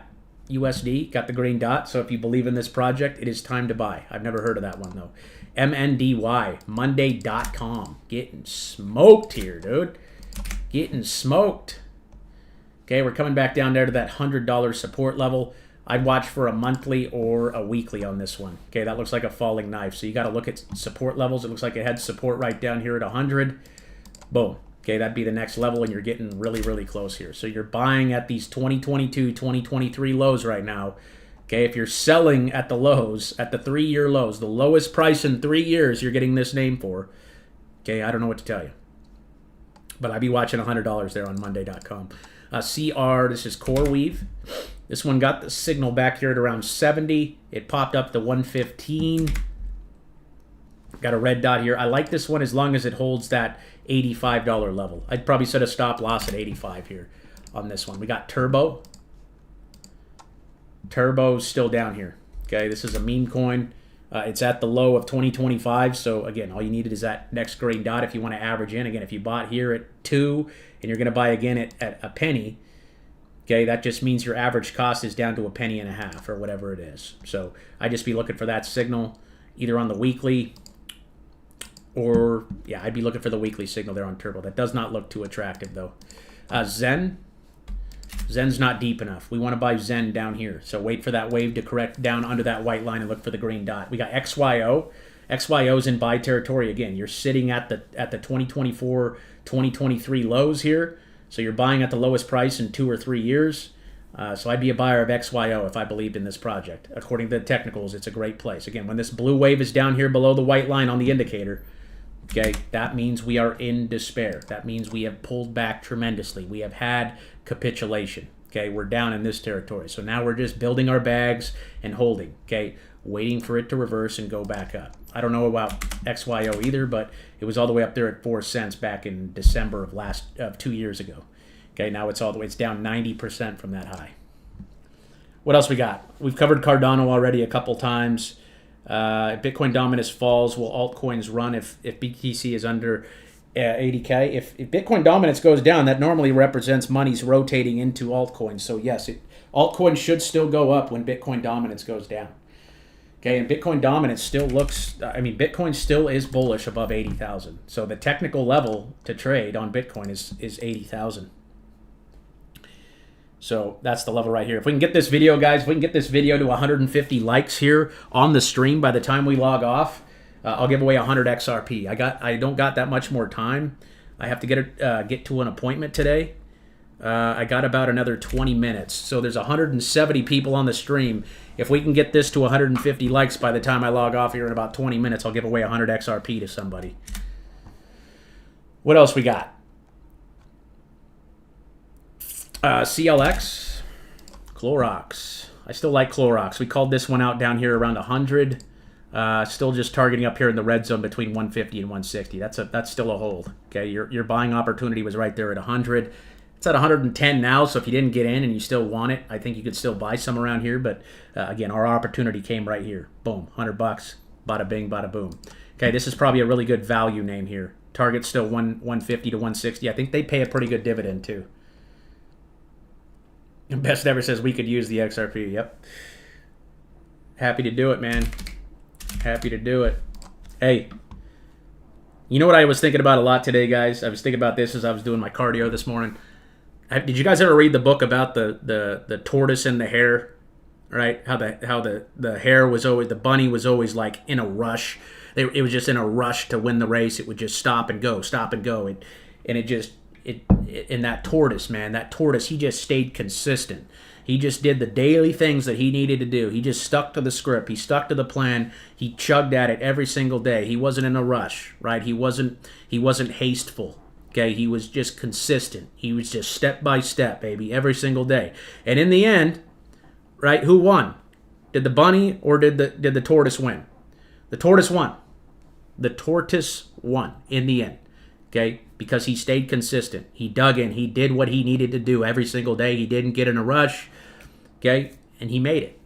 USD got the green dot. So if you believe in this project, it is time to buy. I've never heard of that one though. MNDY, Monday.com. Getting smoked here, dude. Getting smoked. Okay, we're coming back down there to that $100 support level. I'd watch for a monthly or a weekly on this one. Okay, that looks like a falling knife. So you got to look at support levels. It looks like it had support right down here at 100. Boom. Okay, that'd be the next level, and you're getting really, really close here. So you're buying at these 2022, 2023 lows right now. Okay, if you're selling at the lows, at the 3-year lows, the lowest price in 3 years you're getting this name for. Okay, I don't know what to tell you. But I'd be watching $100 there on Monday.com. CR, this is CoreWeave. This one got the signal back here at around 70. It popped up to 115. Got a red dot here. I like this one as long as it holds that $85 level. I'd probably set a stop loss at 85 here on this one. We got Turbo. Turbo's still down here. Okay, this is a meme coin. It's at the low of 2025. So again, all you needed is that next green dot if you want to average in. Again, if you bought here at 2 and you're going to buy again at a penny, okay, that just means your average cost is down to a penny and a half or whatever it is. So I'd just be looking for that signal either on the weekly or, yeah, I'd be looking for the weekly signal there on Turbo. That does not look too attractive, though. Zen. Zen's not deep enough. We want to buy Zen down here. So wait for that wave to correct down under that white line and look for the green dot. We got XYO. XYO's in buy territory again. You're sitting at the 2024, 2023 lows here. So you're buying at the lowest price in 2 or 3 years. So I'd be a buyer of XYO if I believed in this project. According to the technicals, it's a great place. Again, when this blue wave is down here below the white line on the indicator, okay, that means we are in despair. That means we have pulled back tremendously. We have had capitulation. Okay, we're down in this territory. So now we're just building our bags and holding. Okay, waiting for it to reverse and go back up. I don't know about XYO either, but it was all the way up there at 4 cents back in December of 2 years ago. Okay, now it's all the way, it's down 90% from that high. What else we got? We've covered Cardano already a couple times. If Bitcoin dominance falls, will altcoins run if BTC is under 80K? If Bitcoin dominance goes down, that normally represents money's rotating into altcoins. So yes, altcoins should still go up when Bitcoin dominance goes down. Okay, and Bitcoin dominance still looks, Bitcoin still is bullish above 80,000. So the technical level to trade on Bitcoin is 80,000. So that's the level right here. If we can get this video, guys, if we can get this video to 150 likes here on the stream by the time we log off, I'll give away 100 XRP. I don't got that much more time. I have to get to an appointment today. I got about another 20 minutes. So there's 170 people on the stream. If we can get this to 150 likes by the time I log off here in about 20 minutes, I'll give away 100 XRP to somebody. What else we got? CLX, Clorox. I still like Clorox. We called this one out down here around 100. Still just targeting up here in the red zone between 150 and 160. That's still a hold. Okay, your buying opportunity was right there at 100. It's at 110 now, so if you didn't get in and you still want it, I think you could still buy some around here. But again, our opportunity came right here. Boom, $100. Bada bing, bada boom. Okay, this is probably a really good value name here. Target's still 150 to 160. I think they pay a pretty good dividend too. Best Ever says we could use the XRP. Yep. Happy to do it, man. Happy to do it. Hey, you know what I was thinking about a lot today, guys? I was thinking about this as I was doing my cardio this morning. Did you guys ever read the book about the tortoise and the hare? Right? How the hare was always, the bunny was always like in a rush. It was just in a rush to win the race. It would just stop and go. And that tortoise, man, he just stayed consistent. He just did the daily things that he needed to do. He just stuck to the script. He stuck to the plan. He chugged at it every single day. He wasn't in a rush, right? He wasn't hasteful. Okay, he was just consistent. He was just step by step, baby, every single day. And in the end, right, who won? Did the bunny or did the tortoise win? The tortoise won. The tortoise won in the end. Okay, because he stayed consistent. He dug in. He did what he needed to do every single day. He didn't get in a rush. Okay, and he made it.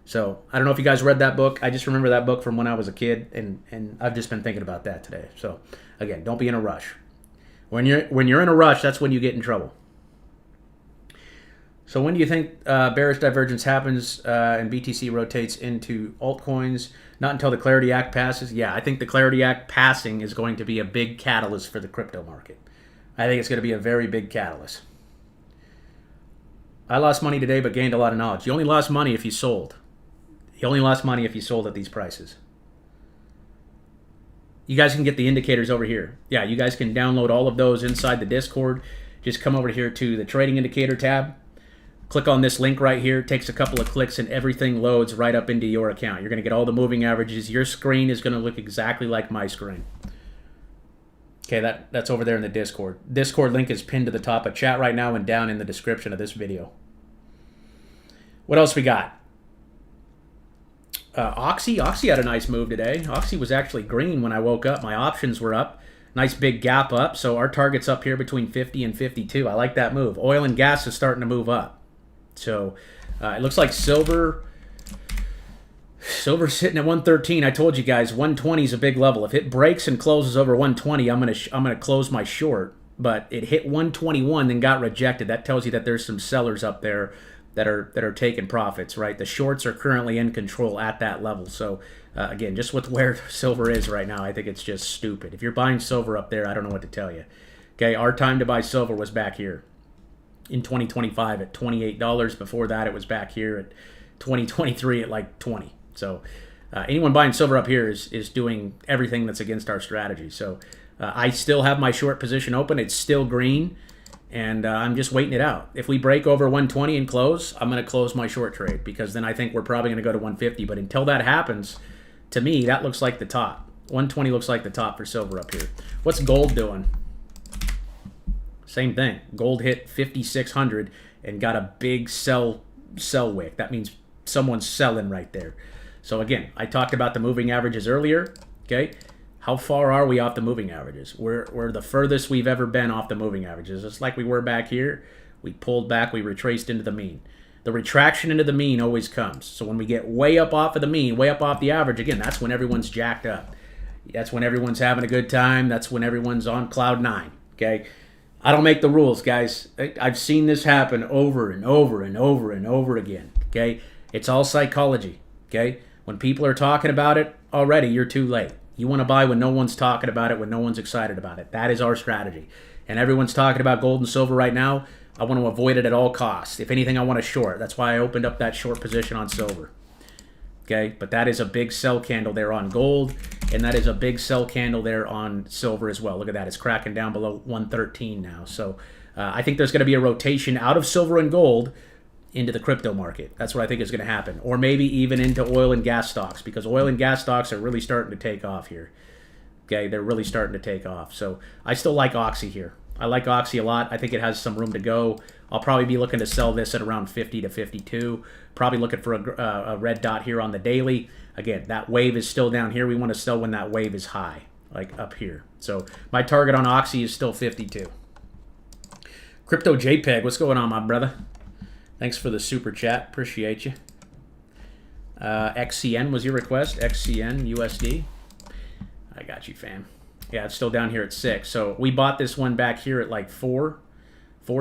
So I don't know if you guys read that book. I just remember that book from when I was a kid, and I've just been thinking about that today. So again, don't be in a rush. When you're in a rush, that's when you get in trouble. So when do you think bearish divergence happens and BTC rotates into altcoins? Not until the Clarity Act passes. Yeah, I think the Clarity Act passing is going to be a big catalyst for the crypto market. I think it's going to be a very big catalyst. I lost money today but gained a lot of knowledge. You only lost money if you sold. You only lost money if you sold at these prices. You guys can get the indicators over here. Yeah, you guys can download all of those inside the Discord. Just come over here to the trading indicator tab. Click on this link right here. It takes a couple of clicks and everything loads right up into your account. You're going to get all the moving averages. Your screen is going to look exactly like my screen. Okay, that's over there in the Discord. Discord link is pinned to the top of chat right now and down in the description of this video. What else we got? Oxy had a nice move today. Oxy was actually green when I woke up. My options were up. Nice big gap up. So our target's up here between 50 and 52. I like that move. Oil and gas is starting to move up. So it looks like silver's sitting at 113. I told you guys 120 is a big level. If it breaks and closes over 120, I'm gonna close my short. But it hit 121 then got rejected. That tells you that there's some sellers up there that are taking profits, right? The shorts are currently in control at that level. So again, just with where silver is right now, I think it's just stupid. If you're buying silver up there, I don't know what to tell you. Okay, our time to buy silver was back here in 2025 at $28. Before that, it was back here at 2023 at like 20. So anyone buying silver up here is doing everything that's against our strategy. So I still have my short position open. It's still green. And I'm just waiting it out. If we break over 120 and close, I'm going to close my short trade because then I think we're probably going to go to 150. But until that happens, to me, that looks like the top. 120 looks like the top for silver up here. What's gold doing? Same thing. Gold hit 5,600 and got a big sell wick. That means someone's selling right there. So again, I talked about the moving averages earlier. Okay. How far are we off the moving averages? We're the furthest we've ever been off the moving averages. It's like we were back here. We pulled back. We retraced into the mean. The retraction into the mean always comes. So when we get way up off of the mean, way up off the average, again, that's when everyone's jacked up. That's when everyone's having a good time. That's when everyone's on cloud nine. Okay? I don't make the rules, guys. I've seen this happen over and over and over and over again. Okay? It's all psychology. Okay? When people are talking about it already, you're too late. You want to buy when no one's talking about it, when no one's excited about it. That is our strategy. And everyone's talking about gold and silver right now. I want to avoid it at all costs. If anything, I want to short. That's why I opened up that short position on silver. Okay, but that is a big sell candle there on gold, and that is a big sell candle there on silver as well. Look at that. It's cracking down below 113 now. So I think there's going to be a rotation out of silver and gold into the crypto market. That's what I think is going to happen. Or maybe even into oil and gas stocks, because oil and gas stocks are really starting to take off here. Okay, they're really starting to take off. So I still like Oxy here. I like Oxy a lot. I think it has some room to go. I'll probably be looking to sell this at around 50 to 52. Probably looking for a red dot here on the daily. Again, that wave is still down here. We want to sell when that wave is high, like up here. So my target on Oxy is still 52. Crypto JPEG, what's going on, my brother? Thanks for the super chat. Appreciate you. XCN was your request. XCN USD. I got you, fam. Yeah, it's still down here at 6. So we bought this one back here at like 4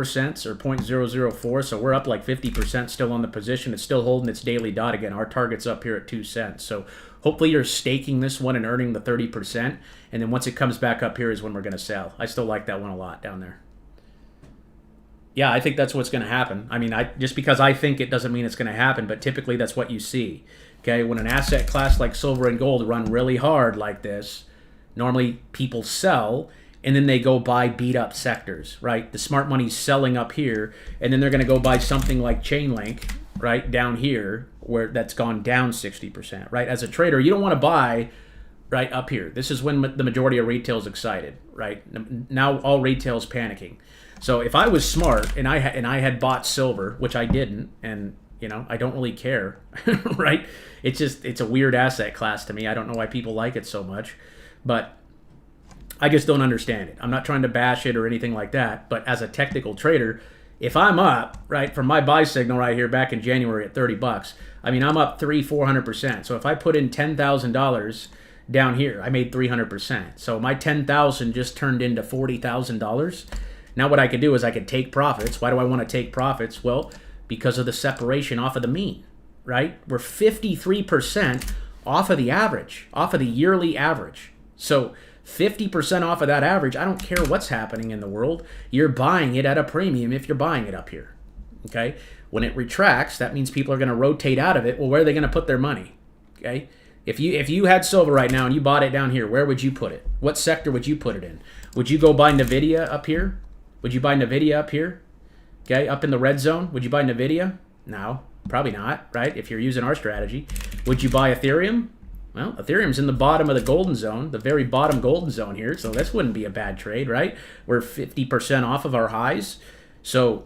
cents or 0.004. So we're up like 50% still on the position. It's still holding its daily dot again. Our target's up here at 2 cents. So hopefully you're staking this one and earning the 30%. And then once it comes back up here is when we're going to sell. I still like that one a lot down there. Yeah, I think that's what's going to happen. I mean, just because I think it doesn't mean it's going to happen, but typically that's what you see. Okay, when an asset class like silver and gold run really hard like this, normally people sell and then they go buy beat up sectors, right? The smart money's selling up here, and then they're going to go buy something like Chainlink, right, down here, where that's gone down 60%, right? As a trader, you don't want to buy right up here. This is when the majority of retail is excited, right? Now all retail is panicking. So if I was smart and I had bought silver, which I didn't, and you know, I don't really care, right? It's a weird asset class to me. I don't know why people like it so much, but I just don't understand it. I'm not trying to bash it or anything like that, but as a technical trader, if I'm up, right, from my buy signal right here back in January at 30 bucks, I mean, I'm up 400%. So if I put in $10,000 down here, I made 300%. So my 10,000 just turned into $40,000. Now what I could do is I could take profits. Why do I want to take profits? Well, because of the separation off of the mean, right? We're 53% off of the average, off of the yearly average. So 50% off of that average, I don't care what's happening in the world. You're buying it at a premium if you're buying it up here, okay? When it retracts, that means people are going to rotate out of it. Well, where are they going to put their money, okay? If you had silver right now and you bought it down here, where would you put it? What sector would you put it in? Would you go buy NVIDIA up here? Would you buy NVIDIA up here? Okay, up in the red zone, would you buy NVIDIA? No, probably not, right? If you're using our strategy. Would you buy Ethereum? Well, Ethereum's in the bottom of the golden zone, the very bottom golden zone here, so this wouldn't be a bad trade, right? We're 50% off of our highs. So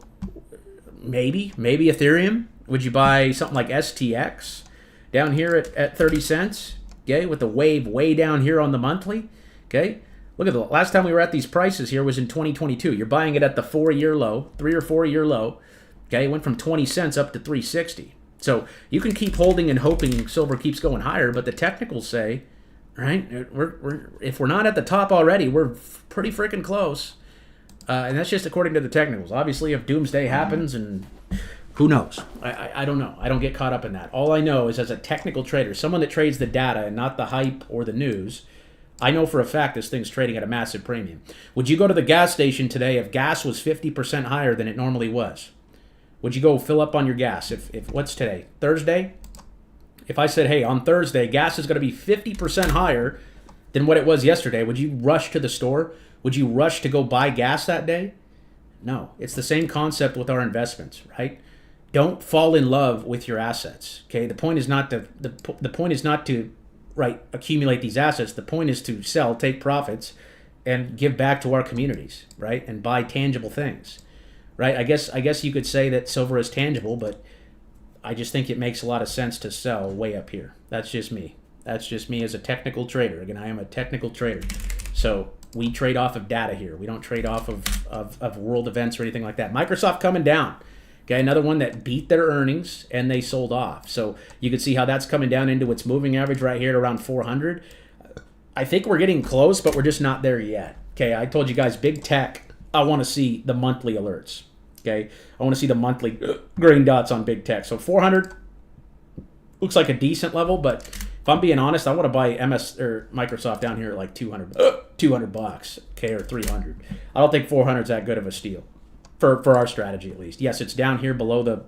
maybe Ethereum. Would you buy something like STX down here at 30 cents? Okay, with the wave way down here on the monthly. Okay, look at the last time we were at these prices here was in 2022. You're buying it at the 4-year low, 3 or 4 year low. Okay, it went from 20 cents up to 360. So you can keep holding and hoping silver keeps going higher, but the technicals say, right, if we're not at the top already, we're pretty freaking close. And that's just according to the technicals. Obviously, if doomsday happens, and who knows? I don't know. I don't get caught up in that. All I know is as a technical trader, someone that trades the data and not the hype or the news, I know for a fact this thing's trading at a massive premium. Would you go to the gas station today if gas was 50% higher than it normally was? Would you go fill up on your gas? If what's today? Thursday? If I said, hey, on Thursday, gas is going to be 50% higher than what it was yesterday, would you rush to the store? Would you rush to go buy gas that day? No. It's the same concept with our investments, right? Don't fall in love with your assets. Okay? The point is not to right, accumulate these assets. The point is to sell, take profits, and give back to our communities, right? And buy tangible things. Right, I guess you could say that silver is tangible, but I just think it makes a lot of sense to sell way up here. That's just me. That's just me as a technical trader. Again, I am a technical trader. So we trade off of data here. We don't trade off of world events or anything like that. Microsoft coming down. Okay, another one that beat their earnings and they sold off. So you can see how that's coming down into its moving average right here at around 400. I think we're getting close, but we're just not there yet. Okay, I told you guys, big tech, I want to see the monthly alerts. Okay, I want to see the monthly green dots on big tech. So 400 looks like a decent level, but if I'm being honest, I want to buy MS or Microsoft down here at like 200 bucks, okay, or 300. I don't think 400 is that good of a steal for our strategy at least. Yes, it's down here below the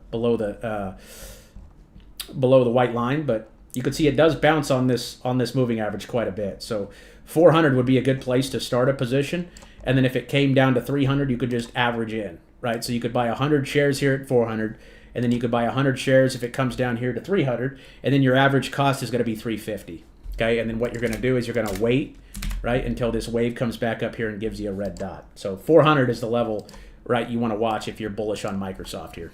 white line, but you can see it does bounce on this moving average quite a bit. So 400 would be a good place to start a position. And then if it came down to 300, you could just average in, right? So you could buy 100 shares here at 400, and then you could buy 100 shares if it comes down here to 300, and then your average cost is going to be 350, okay? And then what you're going to do is you're going to wait, right, until this wave comes back up here and gives you a red dot. So 400 is the level, right, you want to watch if you're bullish on Microsoft here.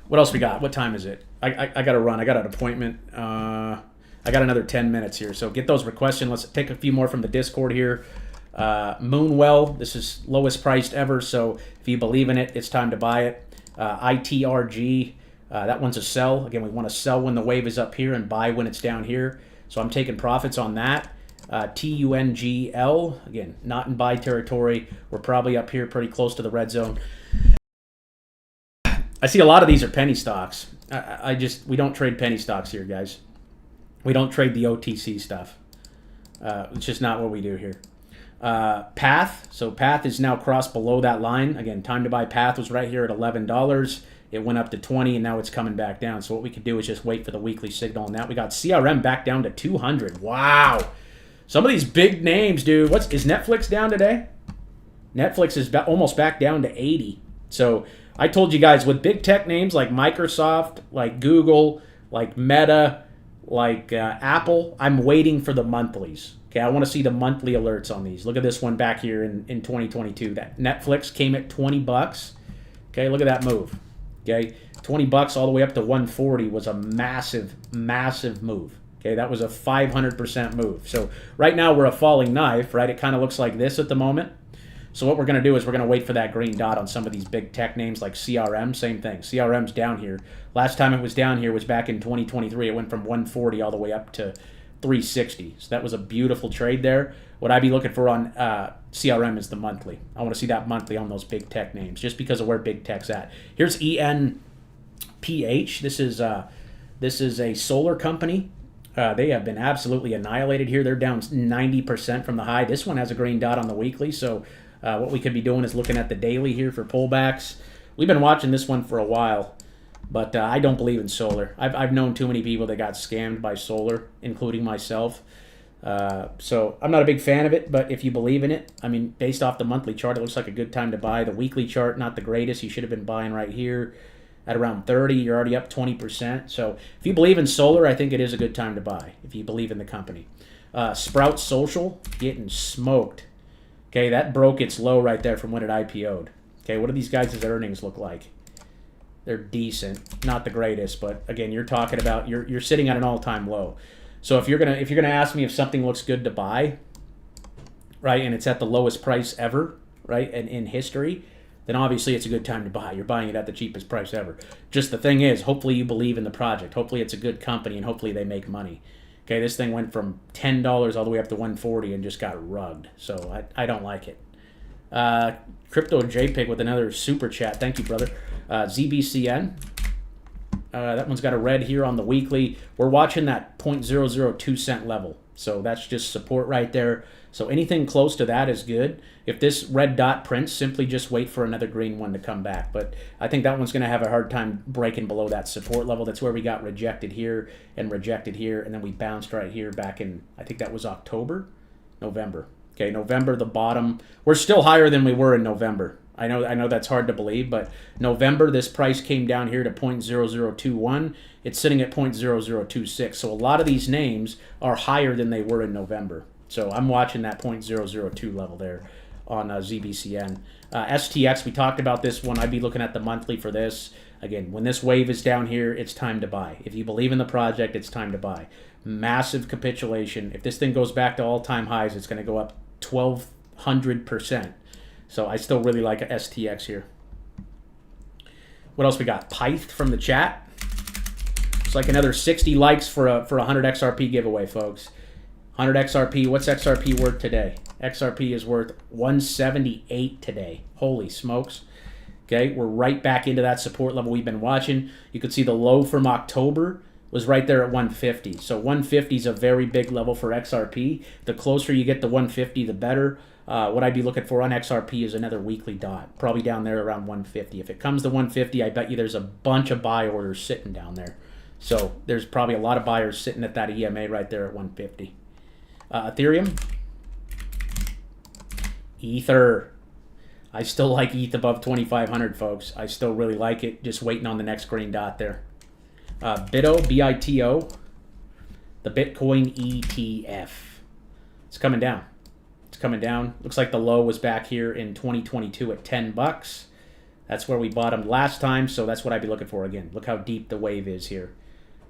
What else we got? What time is it? I got to run. I got an appointment. I got another 10 minutes here. So get those requests in. Let's take a few more from the Discord here. Moonwell, this is lowest priced ever, so if you believe in it, it's time to buy it. ITRG, that one's a sell. Again, we want to sell when the wave is up here and buy when it's down here. So I'm taking profits on that. TUNGL, again, not in buy territory. We're probably up here pretty close to the red zone. I see a lot of these are penny stocks. We don't trade penny stocks here, guys. We don't trade the OTC stuff. It's just not what we do here. Path. So Path is now crossed below that line. Again, time to buy Path was right here at $11. It went up to 20 and now it's coming back down. So what we could do is just wait for the weekly signal on that. We got CRM back down to 200. Wow. Some of these big names, dude. Is Netflix down today? Netflix is almost back down to 80. So I told you guys with big tech names like Microsoft, like Google, like Meta, like Apple, I'm waiting for the monthlies. Okay, I want to see the monthly alerts on these. Look at this one back here in 2022. That Netflix came at 20 bucks. Okay, look at that move. Okay, 20 bucks all the way up to 140 was a massive, massive move. Okay, that was a 500% move. So right now we're a falling knife, right? It kind of looks like this at the moment. So what we're going to do is we're going to wait for that green dot on some of these big tech names like CRM. Same thing. CRM's down here. Last time it was down here was back in 2023. It went from 140 all the way up to 360. So that was a beautiful trade there. What I'd be looking for on CRM is the monthly. I want to see that monthly on those big tech names just because of where big tech's at. Here's ENPH. This is a solar company. They have been absolutely annihilated here. They're down 90% from the high. This one has a green dot on the weekly. So what we could be doing is looking at the daily here for pullbacks. We've been watching this one for a while. But I don't believe in solar. I've known too many people that got scammed by solar, including myself. So I'm not a big fan of it, but if you believe in it, I mean, based off the monthly chart, it looks like a good time to buy. The weekly chart, not the greatest. You should have been buying right here. at around 30. You're already up 20%. So if you believe in solar, I think it is a good time to buy if you believe in the company. Sprout Social, getting smoked. Okay, that broke its low right there from when it IPO'd. Okay, what do these guys' earnings look like? They're decent, not the greatest, but again, you're talking about you're sitting at an all-time low. So if you're gonna ask me if something looks good to buy, right, and it's at the lowest price ever, right, and in history, then obviously it's a good time to buy. You're buying it at the cheapest price ever. Just the thing is, hopefully you believe in the project. Hopefully it's a good company, and hopefully they make money. Okay, this thing went from $10 all the way up to $140 and just got rugged. So I don't like it. Crypto JPEG with another super chat. Thank you, brother. ZBCN. That one's got a red here on the weekly. We're watching that 0.002 cent level. So that's just support right there. So anything close to that is good. If this red dot prints, simply just wait for another green one to come back. But I think that one's going to have a hard time breaking below that support level. That's where we got rejected here, and then we bounced right here back in, I think that was November. Okay, November, the bottom. We're still higher than we were in November. I know that's hard to believe, but November, this price came down here to 0.0021. It's sitting at 0.0026. So a lot of these names are higher than they were in November. So I'm watching that 0.002 level there on ZBCN. STX, we talked about this one. I'd be looking at the monthly for this. Again, when this wave is down here, it's time to buy. If you believe in the project, it's time to buy. Massive capitulation. If this thing goes back to all-time highs, it's going to go up 1,200%. So I still really like a STX here. What else we got? Pyth from the chat. It's like another 60 likes for a 100 XRP giveaway, folks. 100 XRP. What's XRP worth today? XRP is worth 178 today. Holy smokes. Okay, we're right back into that support level we've been watching. You could see the low from October was right there at 150. So 150 is a very big level for XRP. The closer you get to 150, the better. What I'd be looking for on XRP is another weekly dot, probably down there around 150. If it comes to 150, I bet you there's a bunch of buy orders sitting down there. So there's probably a lot of buyers sitting at that EMA right there at 150. Ethereum. Ether. I still like ETH above 2,500, folks. I still really like it. Just waiting on the next green dot there. BITO, BITO. The Bitcoin ETF. It's coming down. It's coming down. Looks like the low was back here in 2022 at 10 bucks. That's where we bottomed last time, so that's what I'd be looking for again. Look how deep the wave is here.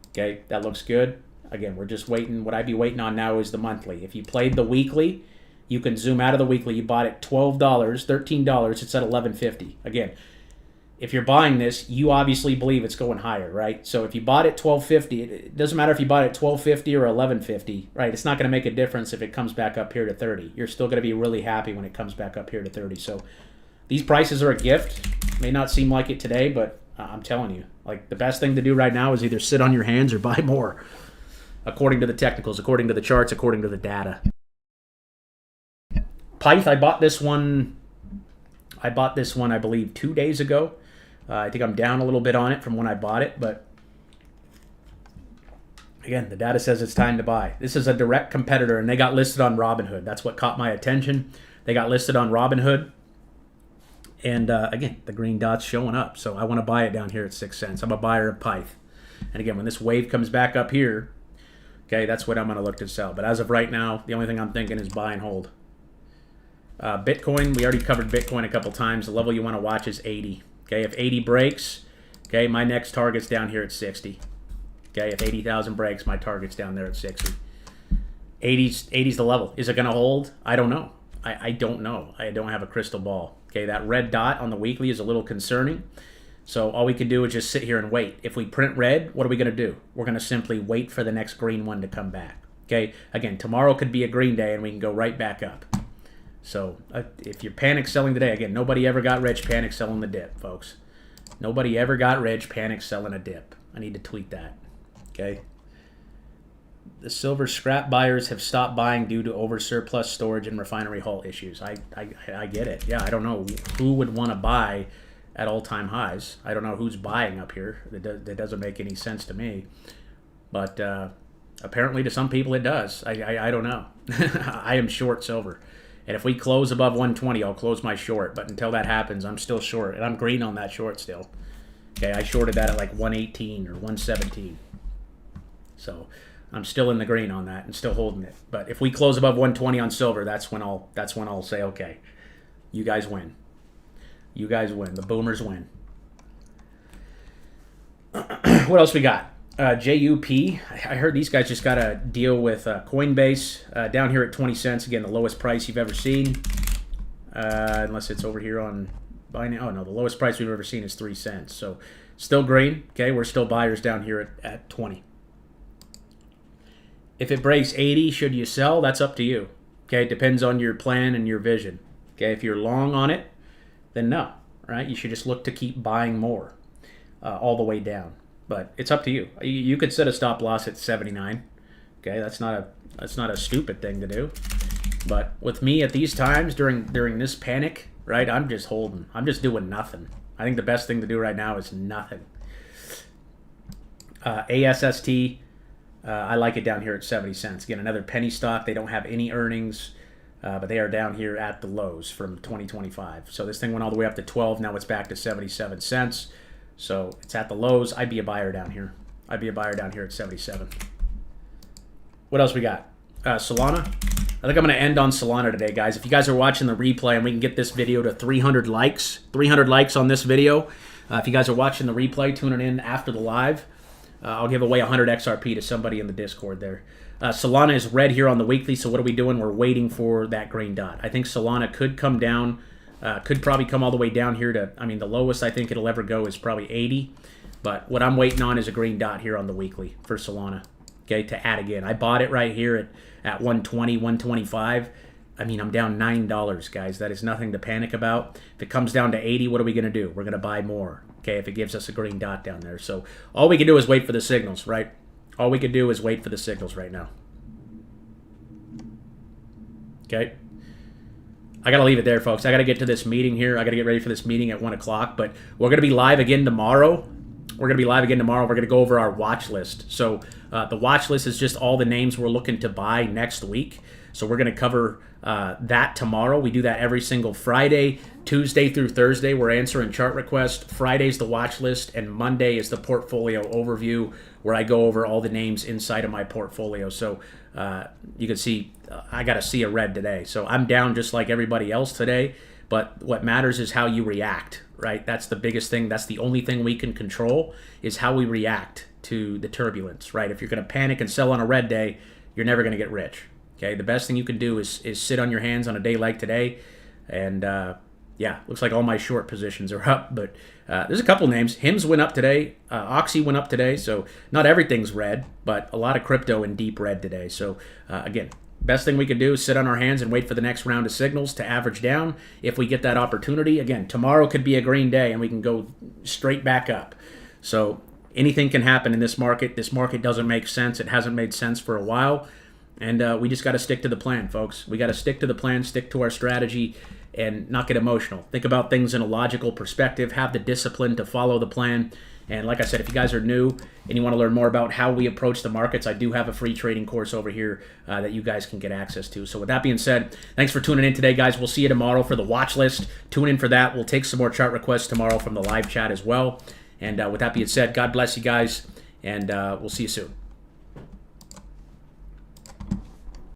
Okay, that looks good. Again, we're just waiting. What I'd be waiting on now is the monthly. If you played the weekly, you can zoom out of the weekly. You bought it $12, $13. It's at $11.50. Again, if you're buying this, you obviously believe it's going higher, right? So if you bought it $12.50, it doesn't matter if you bought it $12.50 or $11.50, right? It's not going to make a difference if it comes back up here to 30. You're still going to be really happy when it comes back up here to 30. So these prices are a gift. May not seem like it today, but I'm telling you, like, the best thing to do right now is either sit on your hands or buy more, according to the technicals, according to the charts, according to the data. Pyth, I bought this one, I believe 2 days ago. I think I'm down a little bit on it from when I bought it, but again, the data says it's time to buy. This is a direct competitor, and they got listed on Robinhood. That's what caught my attention. They got listed on Robinhood, and again, the green dot's showing up, so I want to buy it down here at 6 cents. I'm a buyer of Pyth. And again, when this wave comes back up here, okay, that's what I'm going to look to sell. But as of right now, the only thing I'm thinking is buy and hold. Bitcoin, we already covered Bitcoin a couple times. The level you want to watch is 80. Okay, if 80 breaks, okay, my next target's down here at 60. Okay, if 80,000 breaks, my target's down there at 60. 80's the level. Is it going to hold? I don't know. I don't know. I don't have a crystal ball. Okay, that red dot on the weekly is a little concerning. So all we can do is just sit here and wait. If we print red, what are we going to do? We're going to simply wait for the next green one to come back. Okay, again, tomorrow could be a green day and we can go right back up. So if you're panic selling today, again, nobody ever got rich panic selling the dip, folks. Nobody ever got rich panic selling a dip. I need to tweet that. Okay. The silver scrap buyers have stopped buying due to over surplus storage and refinery haul issues. I get it. Yeah, I don't know who would want to buy at all-time highs. I don't know who's buying up here. That doesn't make any sense to me. But apparently to some people it does. I don't know. I am short silver. And if we close above 120, I'll close my short. But until that happens, I'm still short. And I'm green on that short still. Okay, I shorted that at like 118 or 117. So I'm still in the green on that and still holding it. But if we close above 120 on silver, that's when I'll say, okay, you guys win. You guys win. The boomers win. What else we got? JUP. I heard these guys just got a deal with Coinbase down here at 20 cents. Again, the lowest price you've ever seen. Unless it's over here on Binance. Oh, no, the lowest price we've ever seen is 3 cents. So still green. Okay, we're still buyers down here at 20. If it breaks 80, should you sell? That's up to you. Okay, it depends on your plan and your vision. Okay, if you're long on it, then no, right? You should just look to keep buying more all the way down. But it's up to you. You could set a stop loss at 79. Okay, that's not a stupid thing to do. But with me at these times during this panic, right? I'm just holding. I'm just doing nothing. I think the best thing to do right now is nothing. ASST. I like it down here at 70 cents. Again, another penny stock. They don't have any earnings, but they are down here at the lows from 2025. So this thing went all the way up to 12. Now it's back to 77 cents. So it's at the lows. I'd be a buyer down here. I'd be a buyer down here at 77. What else we got? Solana. I think I'm going to end on Solana today, guys. If you guys are watching the replay and we can get this video to 300 likes, 300 likes on this video. If you guys are watching the replay, tuning in after the live, I'll give away 100 XRP to somebody in the Discord there. Solana is red here on the weekly, so what are we doing? We're waiting for that green dot. I think Solana could come down, could probably come all the way down here to, I mean, the lowest I think it'll ever go is probably 80. But what I'm waiting on is a green dot here on the weekly for Solana, okay, to add again. I bought it right here at 120, 125. I mean, I'm down $9, guys. That is nothing to panic about. If it comes down to 80, what are we going to do? We're going to buy more, okay, if it gives us a green dot down there. So all we can do is wait for the signals, right? All we can do is wait for the signals right now. Okay? I got to leave it there, folks. I got to get to this meeting here. I got to get ready for this meeting at 1 o'clock. But we're going to be live again tomorrow. We're going to be live again tomorrow. We're going to go over our watch list. So the watch list is just all the names we're looking to buy next week. So we're going to cover that tomorrow. We do that every single Friday. Tuesday through Thursday, we're answering chart requests. Friday's the watch list, and Monday is the portfolio overview, where I go over all the names inside of my portfolio. So you can see I got a sea of red today. So I'm down just like everybody else today. But what matters is how you react, right? That's the biggest thing. That's the only thing we can control, is how we react to the turbulence, right? If you're going to panic and sell on a red day, you're never going to get rich. Okay, the best thing you can do is sit on your hands on a day like today. And yeah, looks like all my short positions are up. But there's a couple names. HIMS went up today. Oxy went up today. So not everything's red, but a lot of crypto in deep red today. So again, best thing we can do is sit on our hands and wait for the next round of signals to average down. If we get that opportunity, again, tomorrow could be a green day and we can go straight back up. So anything can happen in this market. This market doesn't make sense. It hasn't made sense for a while. And we just got to stick to the plan, folks. We got to stick to the plan, stick to our strategy, and not get emotional. Think about things in a logical perspective. Have the discipline to follow the plan. And like I said, if you guys are new and you want to learn more about how we approach the markets, I do have a free trading course over here that you guys can get access to. So with that being said, thanks for tuning in today, guys. We'll see you tomorrow for the watch list. Tune in for that. We'll take some more chart requests tomorrow from the live chat as well. And with that being said, God bless you guys, and we'll see you soon.